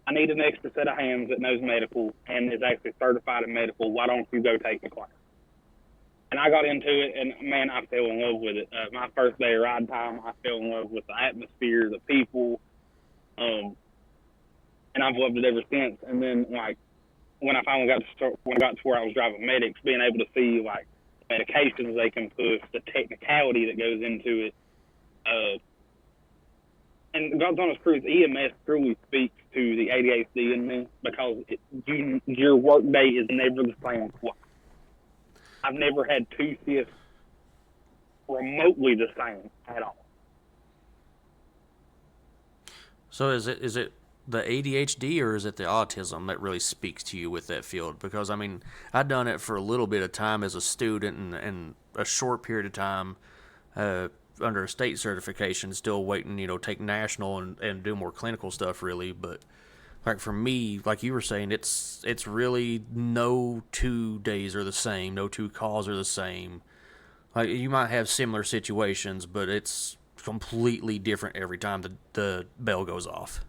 I need an extra set of hands that knows medical and is actually certified in medical. Why don't you go take the class?" And I got into it, and man, I fell in love with it. My first day of ride time, I fell in love with the atmosphere, the people, and I've loved it ever since. And then, like, when I finally got to where I was driving medics, being able to see, like, medications they can push, the technicality that goes into it, and God's honest truth, EMS truly speaks to the ADHD in me, because your work day is never the same twice. I've never had 2 shifts remotely the same at all. So is it the ADHD or is it the autism that really speaks to you with that field? Because, I mean, I've done it for a little bit of time as a student and a short period of time under a state certification, still waiting, take national and do more clinical stuff, really. But, like, for me, like you were saying, it's really no 2 days are the same, no 2 calls are the same. Like, you might have similar situations, but it's completely different every time the bell goes off.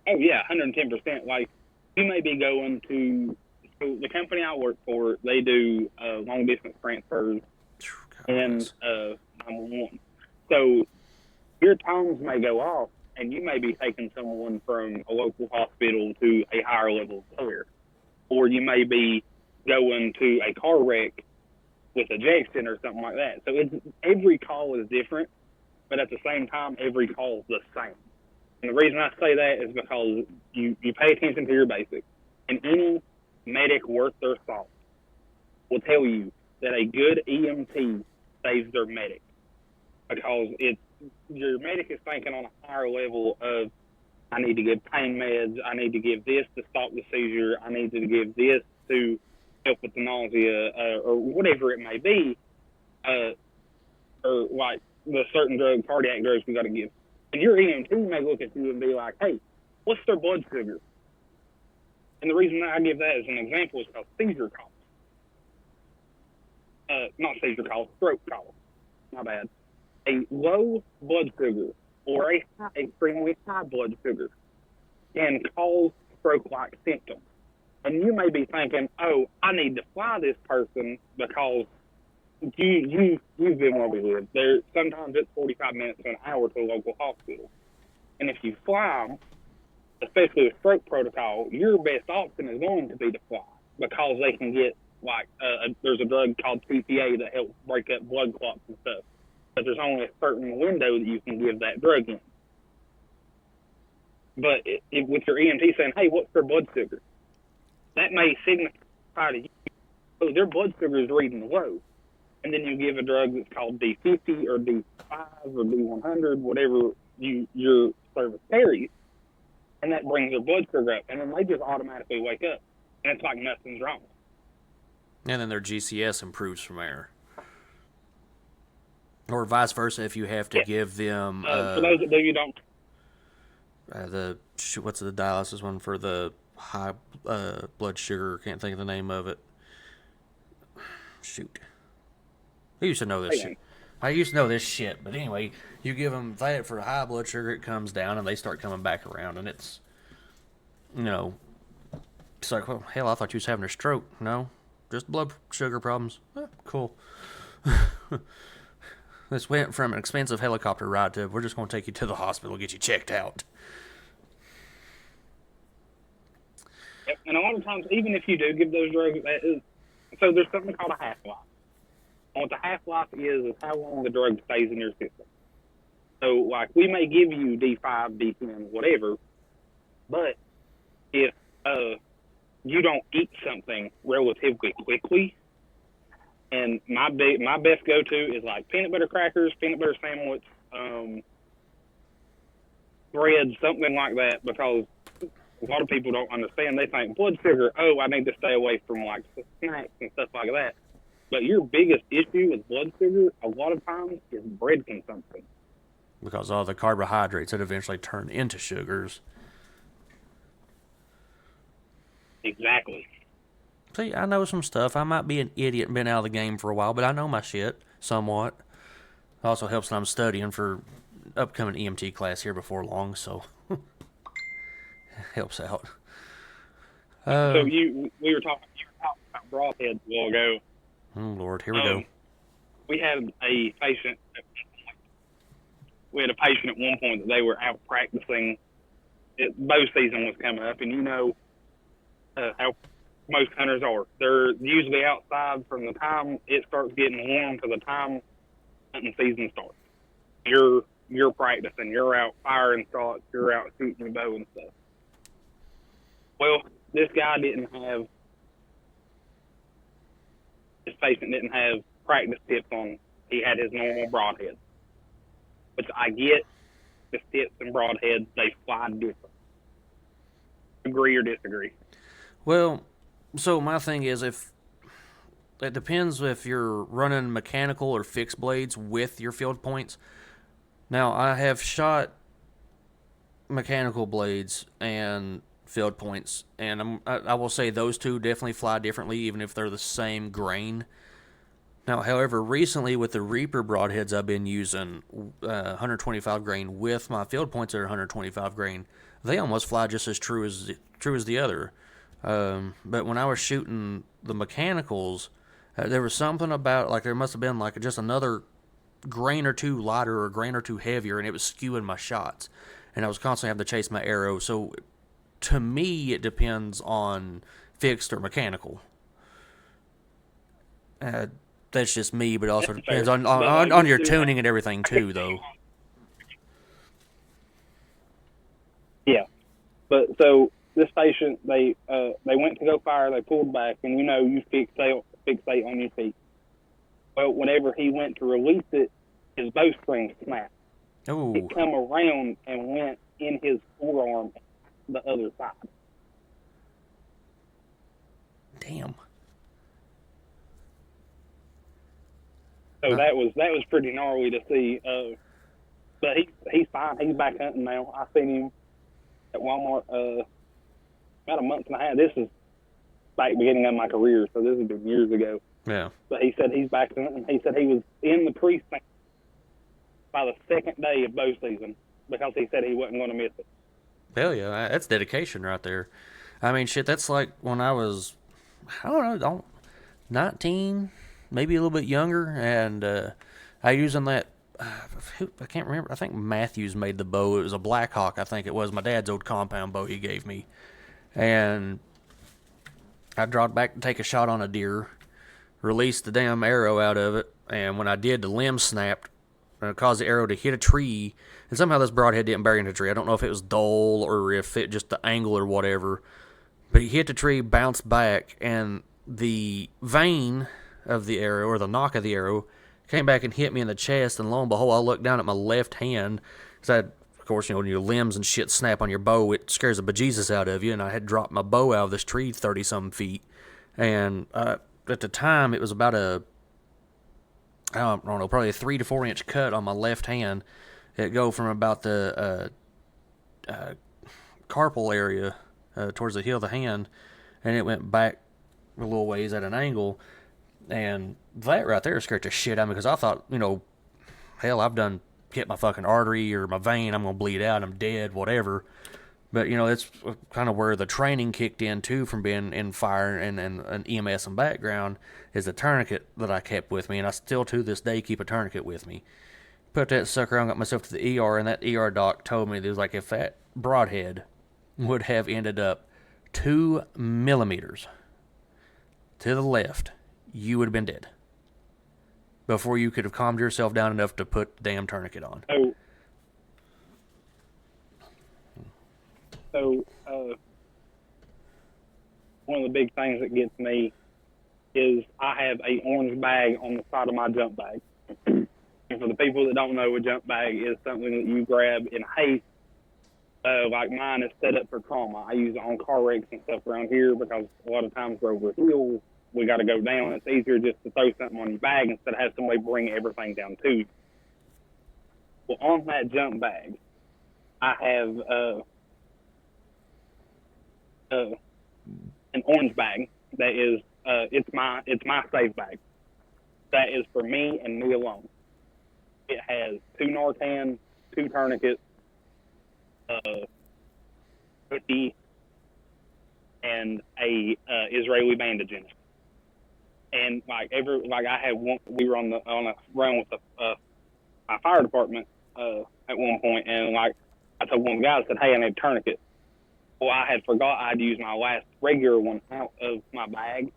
Oh, yeah, 110%. Like, you may be going to – so the company I work for, they do long-distance transfers and 911. So your times may go off, and you may be taking someone from a local hospital to a higher level of care. Or you may be going to a car wreck with ejection or something like that. So every call is different, but at the same time, every call is the same. And the reason I say that is because you pay attention to your basics. And any medic worth their salt will tell you that a good EMT saves their medic. Because your medic is thinking on a higher level of, I need to give pain meds, I need to give this to stop the seizure, I need to give this to help with the nausea, or whatever it may be, or like the certain drug, cardiac drugs we got to give. And your EMT may look at you and be like, "Hey, what's their blood sugar?" And the reason I give that as an example is because seizure calls. Not seizure calls, stroke calls. My bad. A low blood sugar or a extremely high blood sugar can cause stroke-like symptoms. And you may be thinking, oh, I need to fly this person because you've been where we live. Sometimes it's 45 minutes to an hour to a local hospital. And if you fly them, especially with stroke protocol, your best option is going to be to fly because they can get, there's a drug called TPA that helps break up blood clots and stuff. But there's only a certain window that you can give that drug in. But with your EMT saying, hey, what's their blood sugar? That may signify to you, oh, their blood sugar is reading low. And then you give a drug that's called D50 or D5 or D100, whatever your service carries, and that brings their blood sugar up. And then they just automatically wake up. And it's like nothing's wrong. And then their GCS improves from there. Or vice versa if you have to give them... for those that do, you don't... what's the dialysis one for the high blood sugar? Can't think of the name of it. Shoot. I used to know this shit. I used to know this shit. But anyway, you give them that for high blood sugar, it comes down, and they start coming back around. And it's, it's like, well, hell, I thought you was having a stroke. No, just blood sugar problems. Cool. This went from an expensive helicopter ride to, we're just going to take you to the hospital, get you checked out. Yep. And a lot of times, even if you do give those drugs, so there's something called a half-life. And what the half-life is how long the drug stays in your system. So, like, we may give you D5, D10, whatever, but if you don't eat something relatively quickly, and my best go-to is like peanut butter crackers, peanut butter sandwich, bread, something like that, because a lot of people don't understand. They think blood sugar, I need to stay away from like snacks and stuff like that. But your biggest issue with blood sugar, a lot of times, is bread consumption. Because all the carbohydrates that eventually turn into sugars. Exactly. See, I know some stuff. I might be an idiot and been out of the game for a while, but I know my shit somewhat. It also helps that I'm studying for upcoming EMT class here before long, so helps out. So we were talking about broadheads a while ago. Oh Lord, here we go. We had a patient. We had a patient at one point that they were out practicing. Bow season was coming up, and how most hunters are. They're usually outside from the time it starts getting warm to the time hunting season starts. You're practicing. You're out firing shots. You're out shooting your bow and stuff. Well, this patient didn't have practice tips on. He had his normal broadhead. Which I get, the tips and broadheads, they fly different. Agree or disagree? Well, so my thing is, if it depends if you're running mechanical or fixed blades with your field points. Now, I have shot mechanical blades and field points, and I will say those two definitely fly differently, even if they're the same grain. Now, however, recently with the Reaper broadheads, I've been using 125 grain with my field points that are 125 grain. They almost fly just as true as the other. But when I was shooting the mechanicals, there was something about, like, there must have been like just another grain or two lighter or a grain or two heavier, and it was skewing my shots, and I was constantly having to chase my arrow. So to me, it depends on fixed or mechanical. That's just me, but it also depends on your tuning and everything too, though. Yeah, but so this patient, they went to go fire, they pulled back, and you fixate on your feet. Well, whenever he went to release it, his bowstring snapped. Ooh. It come around and went in his forearm, the other side. Damn. So that was pretty gnarly to see. But he's fine. He's back hunting now. I seen him at Walmart about a month and a half. This is like beginning of my career, so this has been years ago. Yeah. But he said he's back to it. He said he was in the precinct by the second day of bow season because he said he wasn't going to miss it. Hell yeah, that's dedication right there. I mean, shit, that's like when I was, I don't know, 19, maybe a little bit younger, and I using that, I can't remember, I think Matthews made the bow. It was a Blackhawk, I think it was, my dad's old compound bow he gave me. And I dropped back to take a shot on a deer, released the damn arrow out of it, and when I did, the limb snapped, and it caused the arrow to hit a tree, and somehow this broadhead didn't bury into the tree. I don't know if it was dull or if it just the angle or whatever, but he hit the tree, bounced back, and the vein of the arrow, or the knock of the arrow, came back and hit me in the chest, and lo and behold, I looked down at my left hand, because of course, when your limbs and shit snap on your bow, it scares the bejesus out of you, and I had dropped my bow out of this tree 30-some feet, and at the time, it was about I don't know, probably a 3 to 4 inch cut on my left hand. It go from about the carpal area towards the heel of the hand, and it went back a little ways at an angle, and that right there scared the shit out of me because I thought, hell, I've done hit my fucking artery or my vein, I'm gonna bleed out, I'm dead, whatever. But it's kind of where the training kicked in too, from being in fire and an EMS and background, is the tourniquet that I kept with me, and I still to this day keep a tourniquet with me. Put that sucker on, got myself to the ER, and that ER doc told me, it was like, if that broadhead would have ended up 2 millimeters to the left, you would have been dead before you could have calmed yourself down enough to put the damn tourniquet on. So one of the big things that gets me is I have a orange bag on the side of my jump bag. And for the people that don't know, a jump bag is something that you grab in haste. Like mine is set up for trauma. I use it on car wrecks and stuff around here because a lot of times we're over hills, we got to go down. It's easier just to throw something on your bag instead of have somebody bring everything down to you. Well, on that jump bag, I have an orange bag that is it's my safe bag. That is for me and me alone. It has 2 Narcan, 2 tourniquets, 50, and a Israeli bandage in it. And like I had one, we were on a run with my fire department at one point, and like I told one guy, I said, "Hey, I need a tourniquet." Well, I had forgot I'd used my last regular one out of my bag.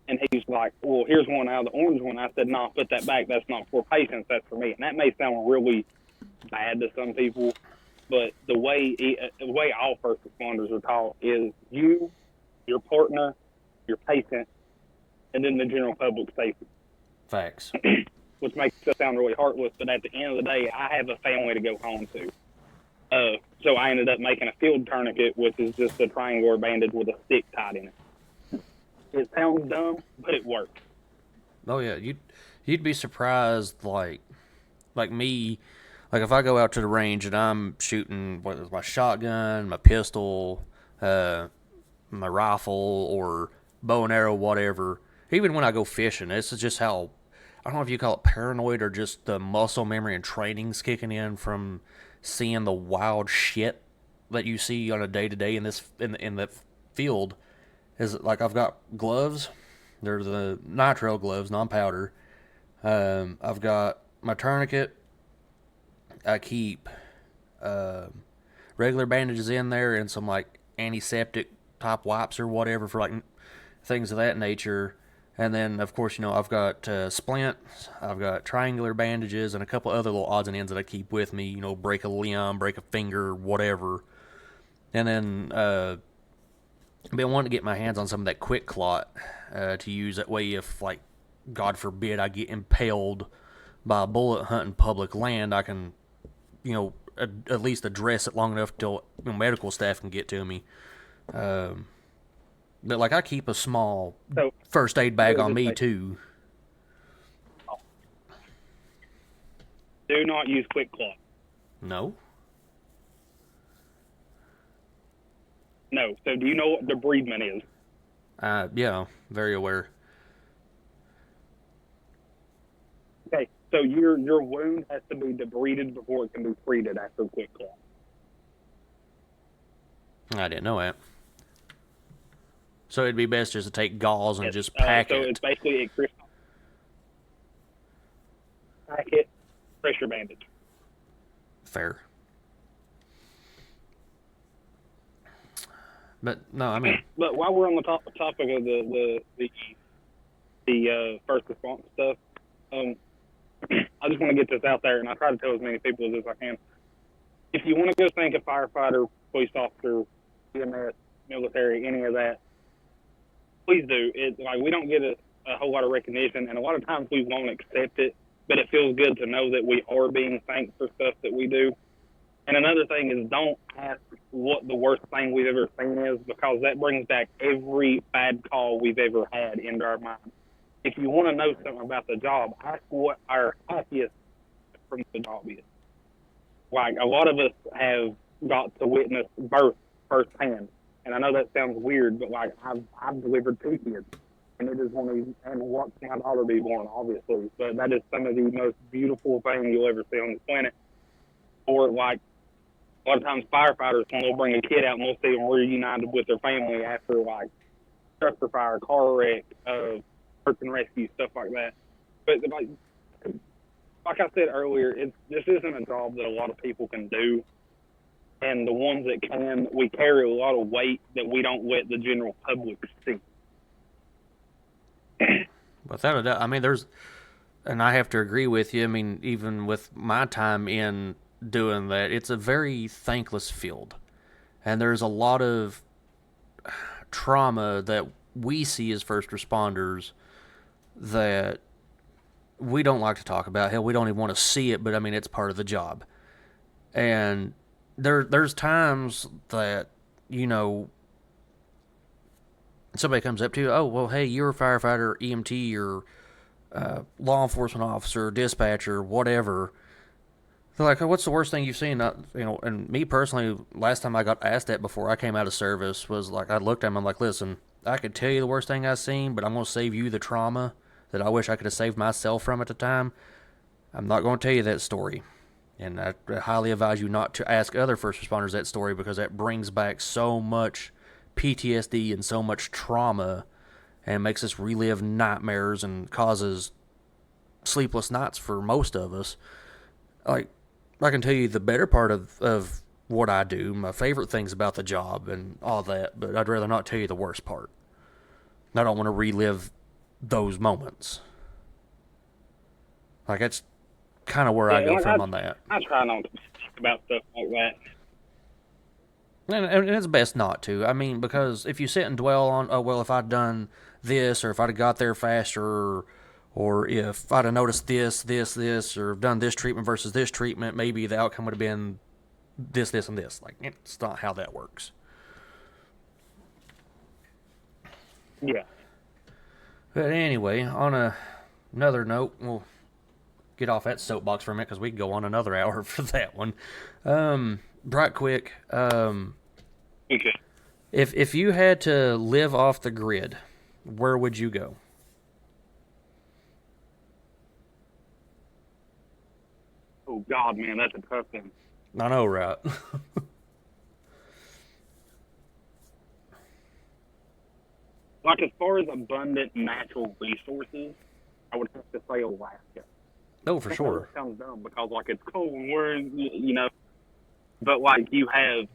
And he's like, "Well, here's one out of the orange one." I said, "No, put that back. That's not for patients. That's for me." And that may sound really bad to some people, but the way all first responders are taught is you, your partner, your patient, and then the general public safety. Facts. Which makes it sound really heartless, but at the end of the day, I have a family to go home to. So I ended up making a field tourniquet, which is just a triangular bandage with a stick tied in it. It sounds dumb, but it works. Oh yeah, you'd be surprised, like me, like if I go out to the range and I'm shooting my shotgun, my pistol, my rifle, or bow and arrow, whatever. Even when I go fishing, this is just how, I don't know if you call it paranoid or just the muscle memory and training's kicking in from seeing the wild shit that you see on a day-to-day in the field. Is like I've got gloves. They're the nitrile gloves, non-powder. I've got my tourniquet. I keep regular bandages in there and some like antiseptic type wipes or whatever for like things of that nature. And then, of course, I've got splints, I've got triangular bandages, and a couple other little odds and ends that I keep with me, break a limb, break a finger, whatever. And then, I've been wanting to get my hands on some of that quick clot to use. That way, if, like, God forbid, I get impaled by a bullet hunting public land, I can, at least address it long enough till medical staff can get to me. But, like, I keep a small first aid bag on me, too. Do not use quick clot. No? No. So do you know what debridement is? Yeah, very aware. Okay. So your wound has to be debrided before it can be treated after quick clot. I didn't know that. So it'd be best just to take gauze and Yes. just pack So it. it's basically a crystal packet pressure bandage. Fair. But no, I mean, But while we're on the topic of the first response stuff, I just want to get this out there, and I try to tell as many people as I can. If you want to go think a firefighter, police officer, EMS, military, any of that, please do. It's like we don't get a whole lot of recognition, and a lot of times we won't accept it, but it feels good to know that we are being thanked for stuff that we do. And another thing is, don't ask what the worst thing we've ever seen is, because that brings back every bad call we've ever had into our mind. If you want to know something about the job, ask what our happiest from the job is. Like, a lot of us have got to witness birth firsthand. And I know that sounds weird, but like, I've delivered 2 kids. And it is one of these, and watched my daughter be born, obviously. But that is some of the most beautiful things you'll ever see on the planet. Or like, a lot of times firefighters, when they'll bring a kid out and we'll see them reunited with their family after like structure fire, car wreck, search and rescue, stuff like that. But like I said earlier, this isn't a job that a lot of people can do. And the ones that can, we carry a lot of weight that we don't let the general public see. without a doubt, I mean, and I have to agree with you. I mean, even with my time in doing that, it's a very thankless field. And there's a lot of trauma that we see as first responders that we don't like to talk about. Hell, we don't even want to see it, but I mean, it's part of the job. And there's times that, somebody comes up to you, oh, well, hey, you're a firefighter, EMT, or law enforcement officer, dispatcher, whatever. They're like, oh, what's the worst thing you've seen? And me personally, last time I got asked that before I came out of service was like, I looked at him, I'm like, listen, I could tell you the worst thing I've seen, but I'm going to save you the trauma that I wish I could have saved myself from at the time. I'm not going to tell you that story. And I highly advise you not to ask other first responders that story, because that brings back so much PTSD and so much trauma and makes us relive nightmares and causes sleepless nights for most of us. Like, I can tell you the better part of what I do, my favorite things about the job and all that, but I'd rather not tell you the worst part. I don't want to relive those moments. Like, that's kind of where I go from on that. I try not to talk about stuff like that. And it's best not to. I mean, because if you sit and dwell on, oh, well, if I'd done this, or if I'd have got there faster, or if I'd have noticed this, or done this treatment versus this treatment, maybe the outcome would have been this, and this. Like, it's not how that works. Yeah. But anyway, on another note, we'll get off that soapbox for a minute, because we could go on another hour for that one. Right quick, Okay. If you had to live off the grid, where would you go? Oh, God, man, that's a tough one. I know, right? Like, as far as abundant natural resources, I would have to say Alaska. Oh, for sure. It sounds dumb because, like, it's cold and we're, but, like, you have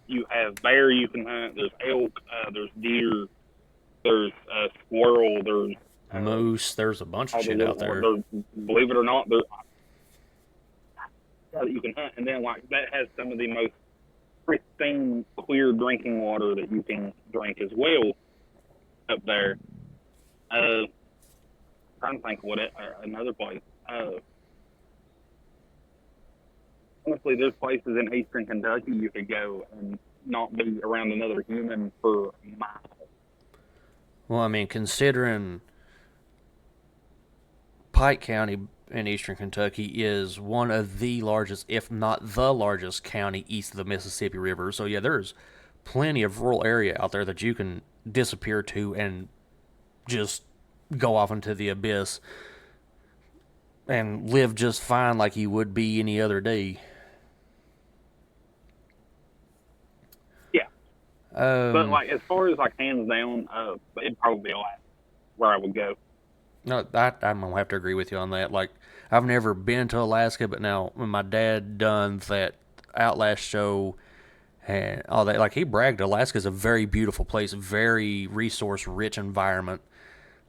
bear you can hunt, there's elk, there's deer, there's squirrel, there's moose. There's a bunch of shit out there. Believe it or not, there's that you can hunt, and then, like, that has some of the most pristine, clear drinking water that you can drink as well up there. Trying to think what another place. Honestly, there's places in eastern Kentucky you could go and not be around another human for miles. Well, I mean, considering Pike County in eastern Kentucky is one of the largest, if not the largest county east of the Mississippi River. So, yeah, there's plenty of rural area out there that you can disappear to and just go off into the abyss and live just fine like you would be any other day. Yeah. But like as far as like hands down, it'd probably be Alaska where I would go. No, I'm gonna have to agree with you on that. Like, I've never been to Alaska, but now when my dad done that Outlast show and all that, like he bragged, Alaska's a very beautiful place, very resource rich environment.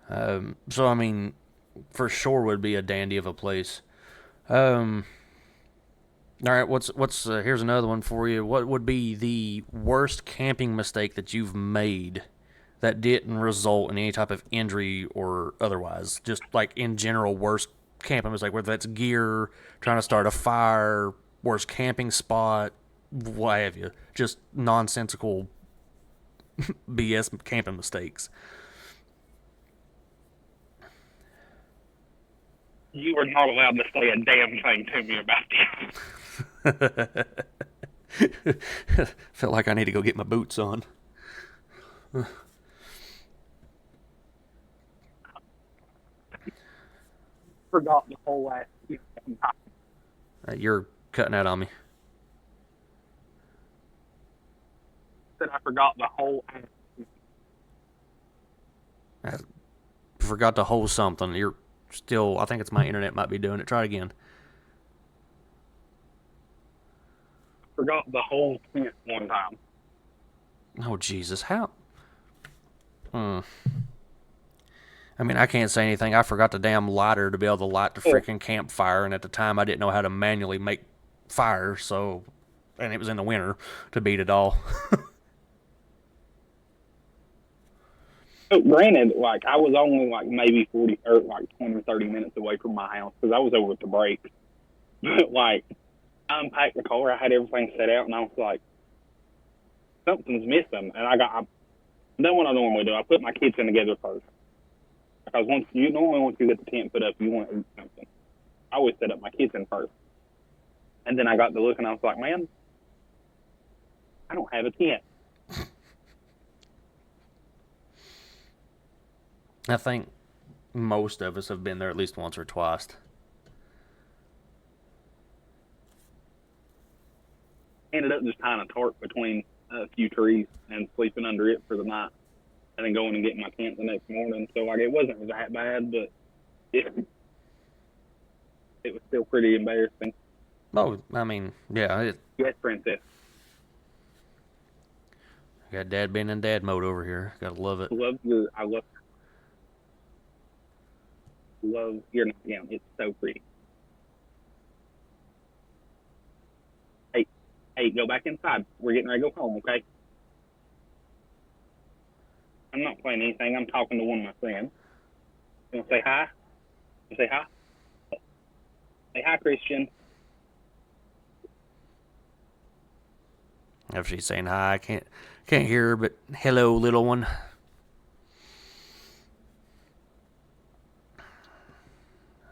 So I mean, for sure would be a dandy of a place. All right, what's here's another one for you. What would be the worst camping mistake that you've made that didn't result in any type of injury or otherwise? Just like in general, worst camping mistake, whether that's gear, trying to start a fire, worst camping spot, what have you. Just nonsensical BS camping mistakes. You are not allowed to say a damn thing to me about this. Felt like I need to go get my boots on. Forgot the whole last You're cutting out on me. Said I forgot the whole I forgot to hold something. You're still, I think it's my internet might be doing it. Try it again. Forgot the whole tent one time. Oh, Jesus. How? I mean, I can't say anything. I forgot the damn lighter to be able to light the freaking campfire, and at the time I didn't know how to manually make fire, so, and it was in the winter to beat it all. So granted, like I was only like maybe 40 or like 20 or 30 minutes away from my house because I was over at the break. But like, I unpacked the car, I had everything set out, and I was like, something's missing. And then what I normally do, I put my kitchen together first. Because once you get the tent put up, you want to eat something. I always set up my kitchen first. And then I got to look, and I was like, man, I don't have a tent. I think most of us have been there at least once or twice. Ended up just tying a tarp between a few trees and sleeping under it for the night, and then going and getting my tent the next morning. So like it wasn't that bad, but it was still pretty embarrassing. Oh, I mean, yeah. Yes, princess. Got dad being in dad mode over here. Gotta love it. I love your nightgown. It's so pretty. Hey, go back inside. We're getting ready to go home, okay? I'm not playing anything. I'm talking to one of my friends. You want to say hi? You say hi? Say hi, Christian. If she's saying hi, I can't hear her, but hello, little one.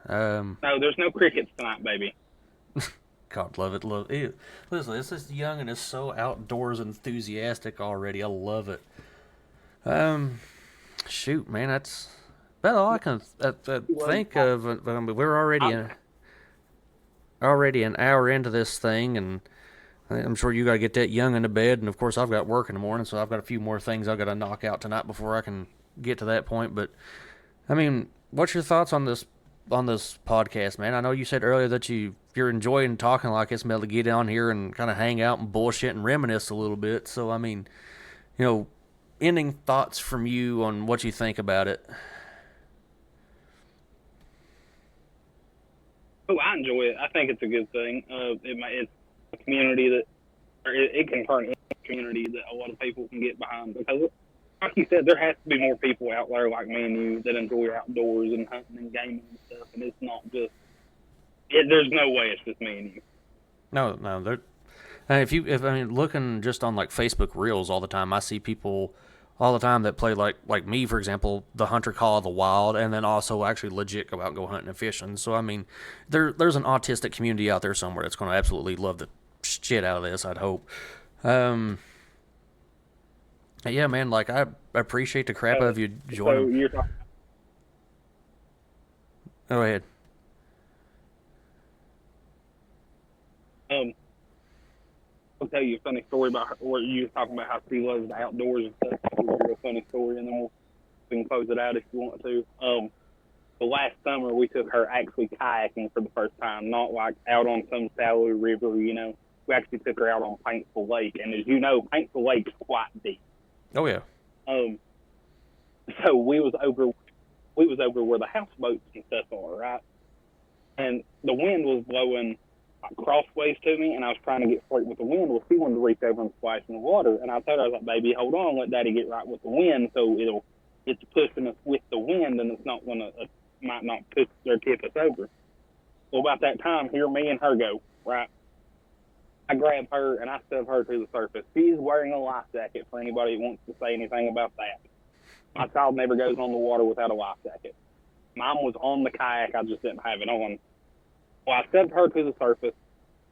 No, there's no crickets tonight, baby. God, love it, love it. Listen, this is young and is so outdoors enthusiastic already. I love it. Shoot, man, that's about all I can think of. I mean, we're already an hour into this thing, and I'm sure you got to get that young into bed. And of course, I've got work in the morning, so I've got a few more things I've got to knock out tonight before I can get to that point. But I mean, what's your thoughts on this podcast, man? I know you said earlier that you're enjoying talking like it's meant to get on here and kind of hang out and bullshit and reminisce a little bit. So I mean, ending thoughts from you on what you think about it. Oh, I enjoy it. I think it's a good thing. It's a community that, or it can turn into a community that a lot of people can get behind. Because, like you said, there has to be more people out there like me and you that enjoy outdoors and hunting and gaming and stuff. And it's not just, there's no way it's just me and you. No. Looking just on like Facebook Reels all the time, I see people all the time that play like me, for example, the Hunter Call of the Wild, and then also actually legit go out and go hunting and fishing. So I mean, there's an autistic community out there somewhere that's going to absolutely love the shit out of this, I'd hope. Yeah, man. Like I appreciate the crap out of you So joining. you're talking. Go ahead. Um, I'll tell you a funny story about what you were talking about how she loves the outdoors and stuff. It's a real funny story, and then we can close it out if you want to. The last summer we took her actually kayaking for the first time, not like out on some shallow river, you know. We actually took her out on Paintsville Lake, and as you know, Paintsville Lake's quite deep. Oh yeah. Um, so we was over where the houseboats and stuff are, right? And the wind was blowing like crossways to me, and I was trying to get straight with the wind. Well, she wanted to reach over and splash in the water, and I told her, I was like, "Baby, hold on, let Daddy get right with the wind, so it's pushing us with the wind, and it's not gonna might not push or tip us over." Well, about that time, here me and her go, right? I grab her and I shove her to the surface. She's wearing a life jacket for anybody who wants to say anything about that. My child never goes on the water without a life jacket. Mine was on the kayak, I just didn't have it on. Well, I shoved her to the surface,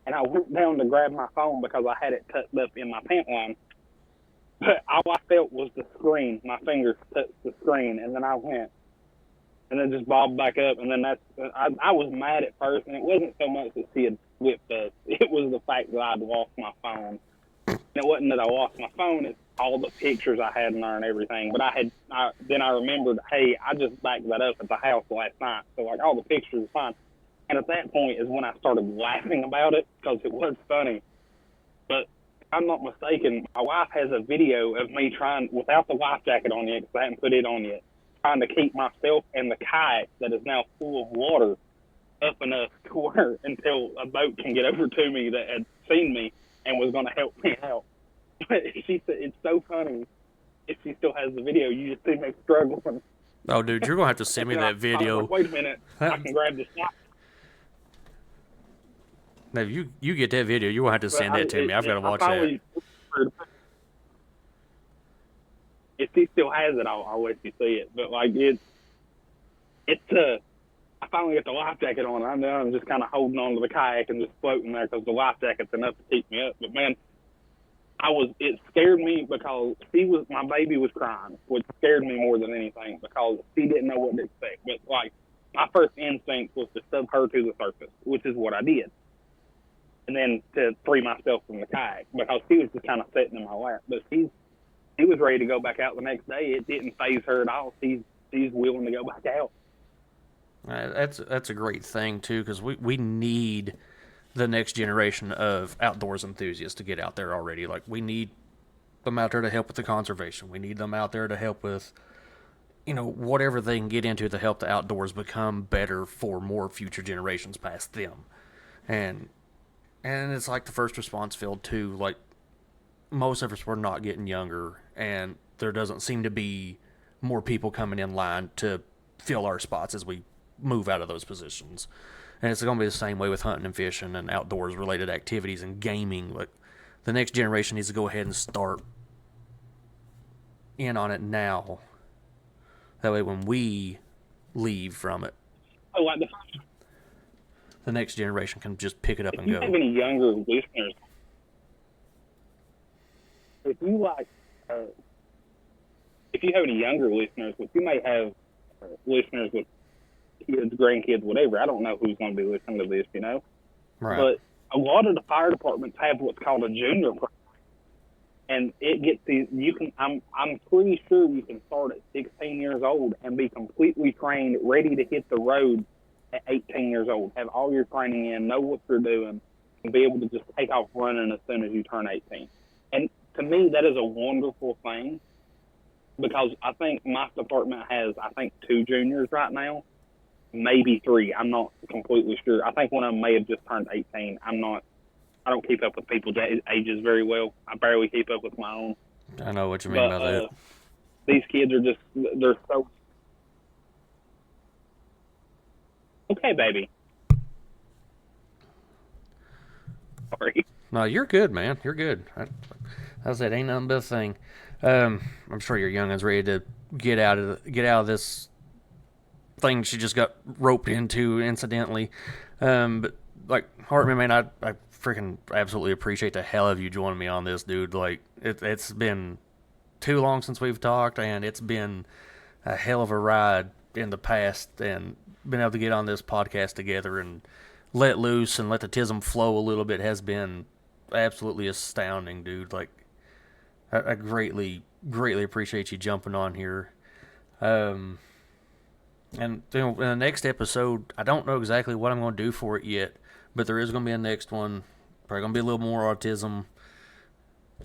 and I went down to grab my phone because I had it tucked up in my pant line. But all I felt was the screen. My fingers touched the screen, and then I went, and then just bobbed back up. And then I was mad at first, and it wasn't so much that she had flipped us. It was the fact that I'd lost my phone. And it wasn't that I lost my phone; it's all the pictures I had in there and everything. But then I remembered, hey, I just backed that up at the house last night, so like all the pictures are fine. And at that point is when I started laughing about it because it was funny. But if I'm not mistaken, my wife has a video of me trying, without the life jacket on yet, because I haven't put it on yet, trying to keep myself and the kayak that is now full of water up enough to where until a boat can get over to me that had seen me and was going to help me out. But she said it's so funny. If she still has the video, you just see me struggling. Oh, dude, you're gonna have to send me And that I was like, video. wait a minute, I can grab this life. Now, if you get that video, you're gonna have to send that to me. I've got to I watch that. finally, if he still has it, I'll let you see it. But like I finally got the life jacket on. I'm just kind of holding on to the kayak and just floating there because the life jacket's enough to keep me up. But man, it scared me because my baby was crying, which scared me more than anything because she didn't know what to expect. But like my first instinct was to shove her to the surface, which is what I did. And then to free myself from the kayak because she was just kind of sitting in my lap. But she was ready to go back out the next day. It didn't faze her at all. She's willing to go back out. That's a great thing too, because we need the next generation of outdoors enthusiasts to get out there already. Like we need them out there to help with the conservation. We need them out there to help with whatever they can get into to help the outdoors become better for more future generations past them. And it's like the first response field too. Like most of us were not getting younger, and there doesn't seem to be more people coming in line to fill our spots as we move out of those positions. And it's going to be the same way with hunting and fishing and outdoors related activities and gaming. Like the next generation needs to go ahead and start in on it now. That way, when we leave from it, Oh, like the next generation can just pick it up if and you go. have any younger listeners, if you like, if you have any younger listeners, which you may have listeners with kids, grandkids, whatever. I don't know who's going to be listening to this, Right. But a lot of the fire departments have what's called a junior program, and it gets you can. I'm pretty sure you can start at 16 years old and be completely trained, ready to hit the road at 18 years old. Have all your training in, know what you're doing, and be able to just take off running as soon as you turn 18. And to me, that is a wonderful thing because I think my department has, 2 juniors right now. Maybe 3. I'm not completely sure. I think one of them may have just turned 18. I don't keep up with people's ages very well. I barely keep up with my own. I know what you mean by that. These kids are they're so... Okay, baby. Sorry. No, you're good, man. You're good. I said, ain't nothing but a thing. I'm sure your youngin's ready to get out of this thing she just got roped into incidentally. But like Hartman, man, I freaking absolutely appreciate the hell of you joining me on this, dude. Like it's been too long since we've talked, and it's been a hell of a ride in the past, and being able to get on this podcast together and let loose and let the Tizem flow a little bit has been absolutely astounding, dude. Like, I greatly appreciate you jumping on here. And in the next episode, I don't know exactly what I'm going to do for it yet, but there is going to be a next one. Probably going to be a little more autism,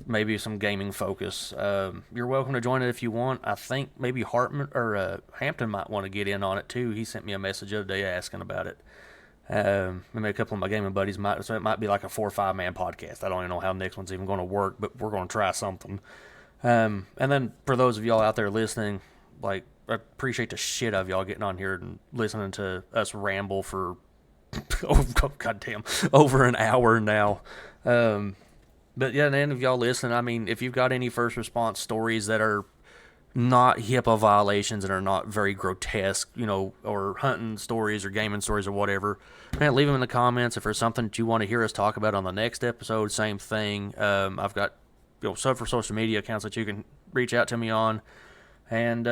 maybe some gaming focus. You're welcome to join it if you want. I think maybe Hartman or Hampton might want to get in on it too. He sent me a message the other day asking about it. Maybe a couple of my gaming buddies might, so it might be like a 4 or 5 man podcast. I don't even know how the next one's even going to work, but we're going to try something. And then for those of y'all out there listening, like, I appreciate the shit of y'all getting on here and listening to us ramble for goddamn over an hour now. But yeah, and if y'all listen, I mean, if you've got any first response stories that are not HIPAA violations and are not very grotesque, you know, or hunting stories or gaming stories or whatever, man, leave them in the comments. If there's something that you want to hear us talk about on the next episode, same thing. I've got, you know, several social media accounts that you can reach out to me on. And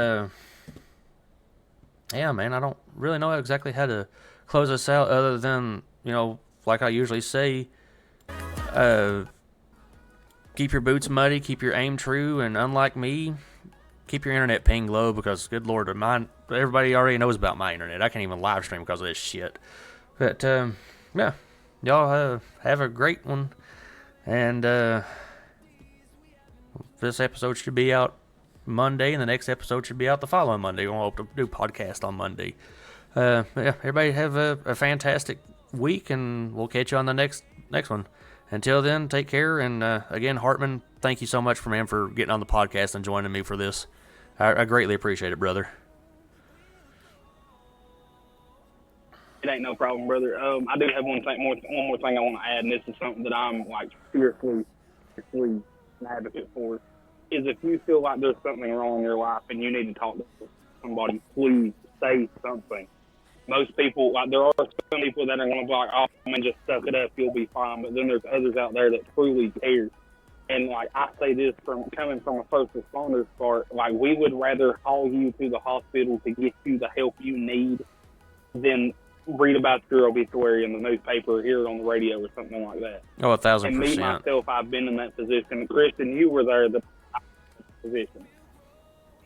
yeah, man, I don't really know exactly how to close this out other than, you know, like I usually say, keep your boots muddy, keep your aim true, and unlike me, keep your internet ping low, because good lord, everybody already knows about my internet. I can't even live stream because of this shit. But yeah, y'all have a great one, and this episode should be out Monday, and the next episode should be out the following Monday. We'll hope to do podcast on Monday. Yeah, everybody have a fantastic week, and we'll catch you on the next one. Until then, take care, and again, Hartman, thank you so much for getting on the podcast and joining me for this. I greatly appreciate it, brother. It ain't no problem, brother. I do have one more thing I want to add, and this is something that I'm like fiercely an advocate for. Is if you feel like there's something wrong in your life and you need to talk to somebody, please say something. Most people, like, there are some people that are going to be like, oh, man, just suck it up, you'll be fine. But then there's others out there that truly care. And, like, I say this coming from a first responder's part, like, we would rather haul you to the hospital to get you the help you need than read about your obituary in the newspaper or hear it on the radio or something like that. Oh, 1,000%. And me, myself, I've been in that position. Christian, you were there, the position.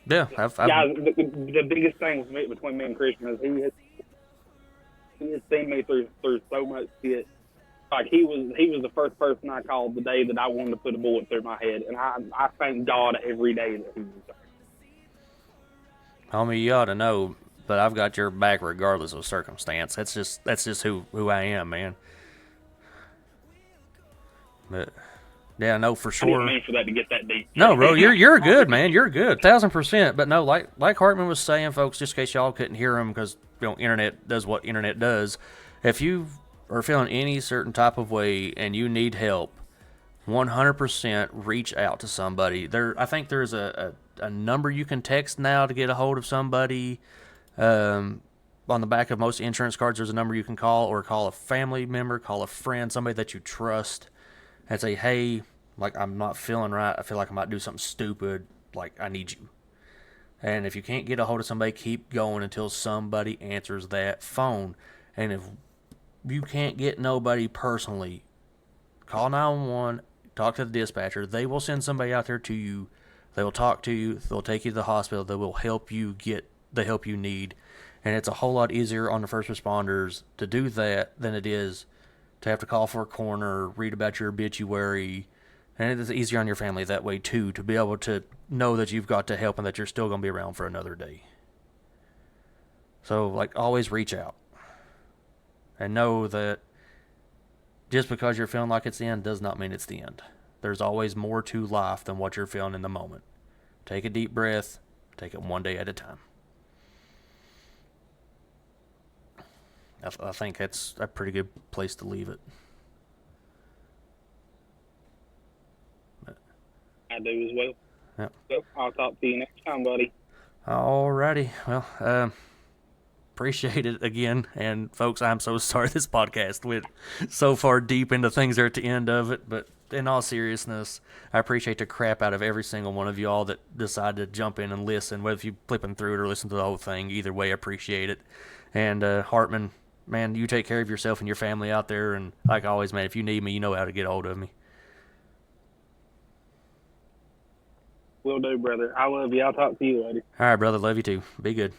Yeah. Guys, the biggest thing between me and Christian is he has seen me through so much shit. Like, he was the first person I called the day that I wanted to put a bullet through my head, and I thank God every day that he was there. Homie, you ought to know, but I've got your back regardless of circumstance. That's just who I am, man. But yeah, no, for sure. I didn't mean for that to get that deep. No, bro, you're good, man. You're good, 1,000%. But no, like Hartman was saying, folks, just in case y'all couldn't hear him, because, you know, internet does what internet does. If you are feeling any certain type of way and you need help, 100% reach out to somebody. I think there's a number you can text now to get a hold of somebody. On the back of most insurance cards, there's a number you can call, or call a family member, call a friend, somebody that you trust, and say, hey, like, I'm not feeling right. I feel like I might do something stupid. Like, I need you. And if you can't get a hold of somebody, keep going until somebody answers that phone. And if you can't get nobody personally, call 911, talk to the dispatcher. They will send somebody out there to you. They will talk to you. They'll take you to the hospital. They will help you get the help you need. And it's a whole lot easier on the first responders to do that than it is to have to call for a coroner, read about your obituary. And it is easier on your family that way too, to be able to know that you've got to help and that you're still going to be around for another day. So, like, always reach out. And know that just because you're feeling like it's the end does not mean it's the end. There's always more to life than what you're feeling in the moment. Take a deep breath. Take it one day at a time. I think that's a pretty good place to leave it. I do as well. Yep. So I'll talk to you next time, buddy. Alrighty. Well, appreciate it again. And folks, I'm so sorry this podcast went so far deep into things there at the end of it, but in all seriousness, I appreciate the crap out of every single one of y'all that decided to jump in and listen, whether you flipping through it or listen to the whole thing. Either way, I appreciate it. And Hartman, man, you take care of yourself and your family out there. And like always, man, if you need me, you know how to get a hold of me. Will do, brother. I love you. I'll talk to you later. All right, brother. Love you too. Be good.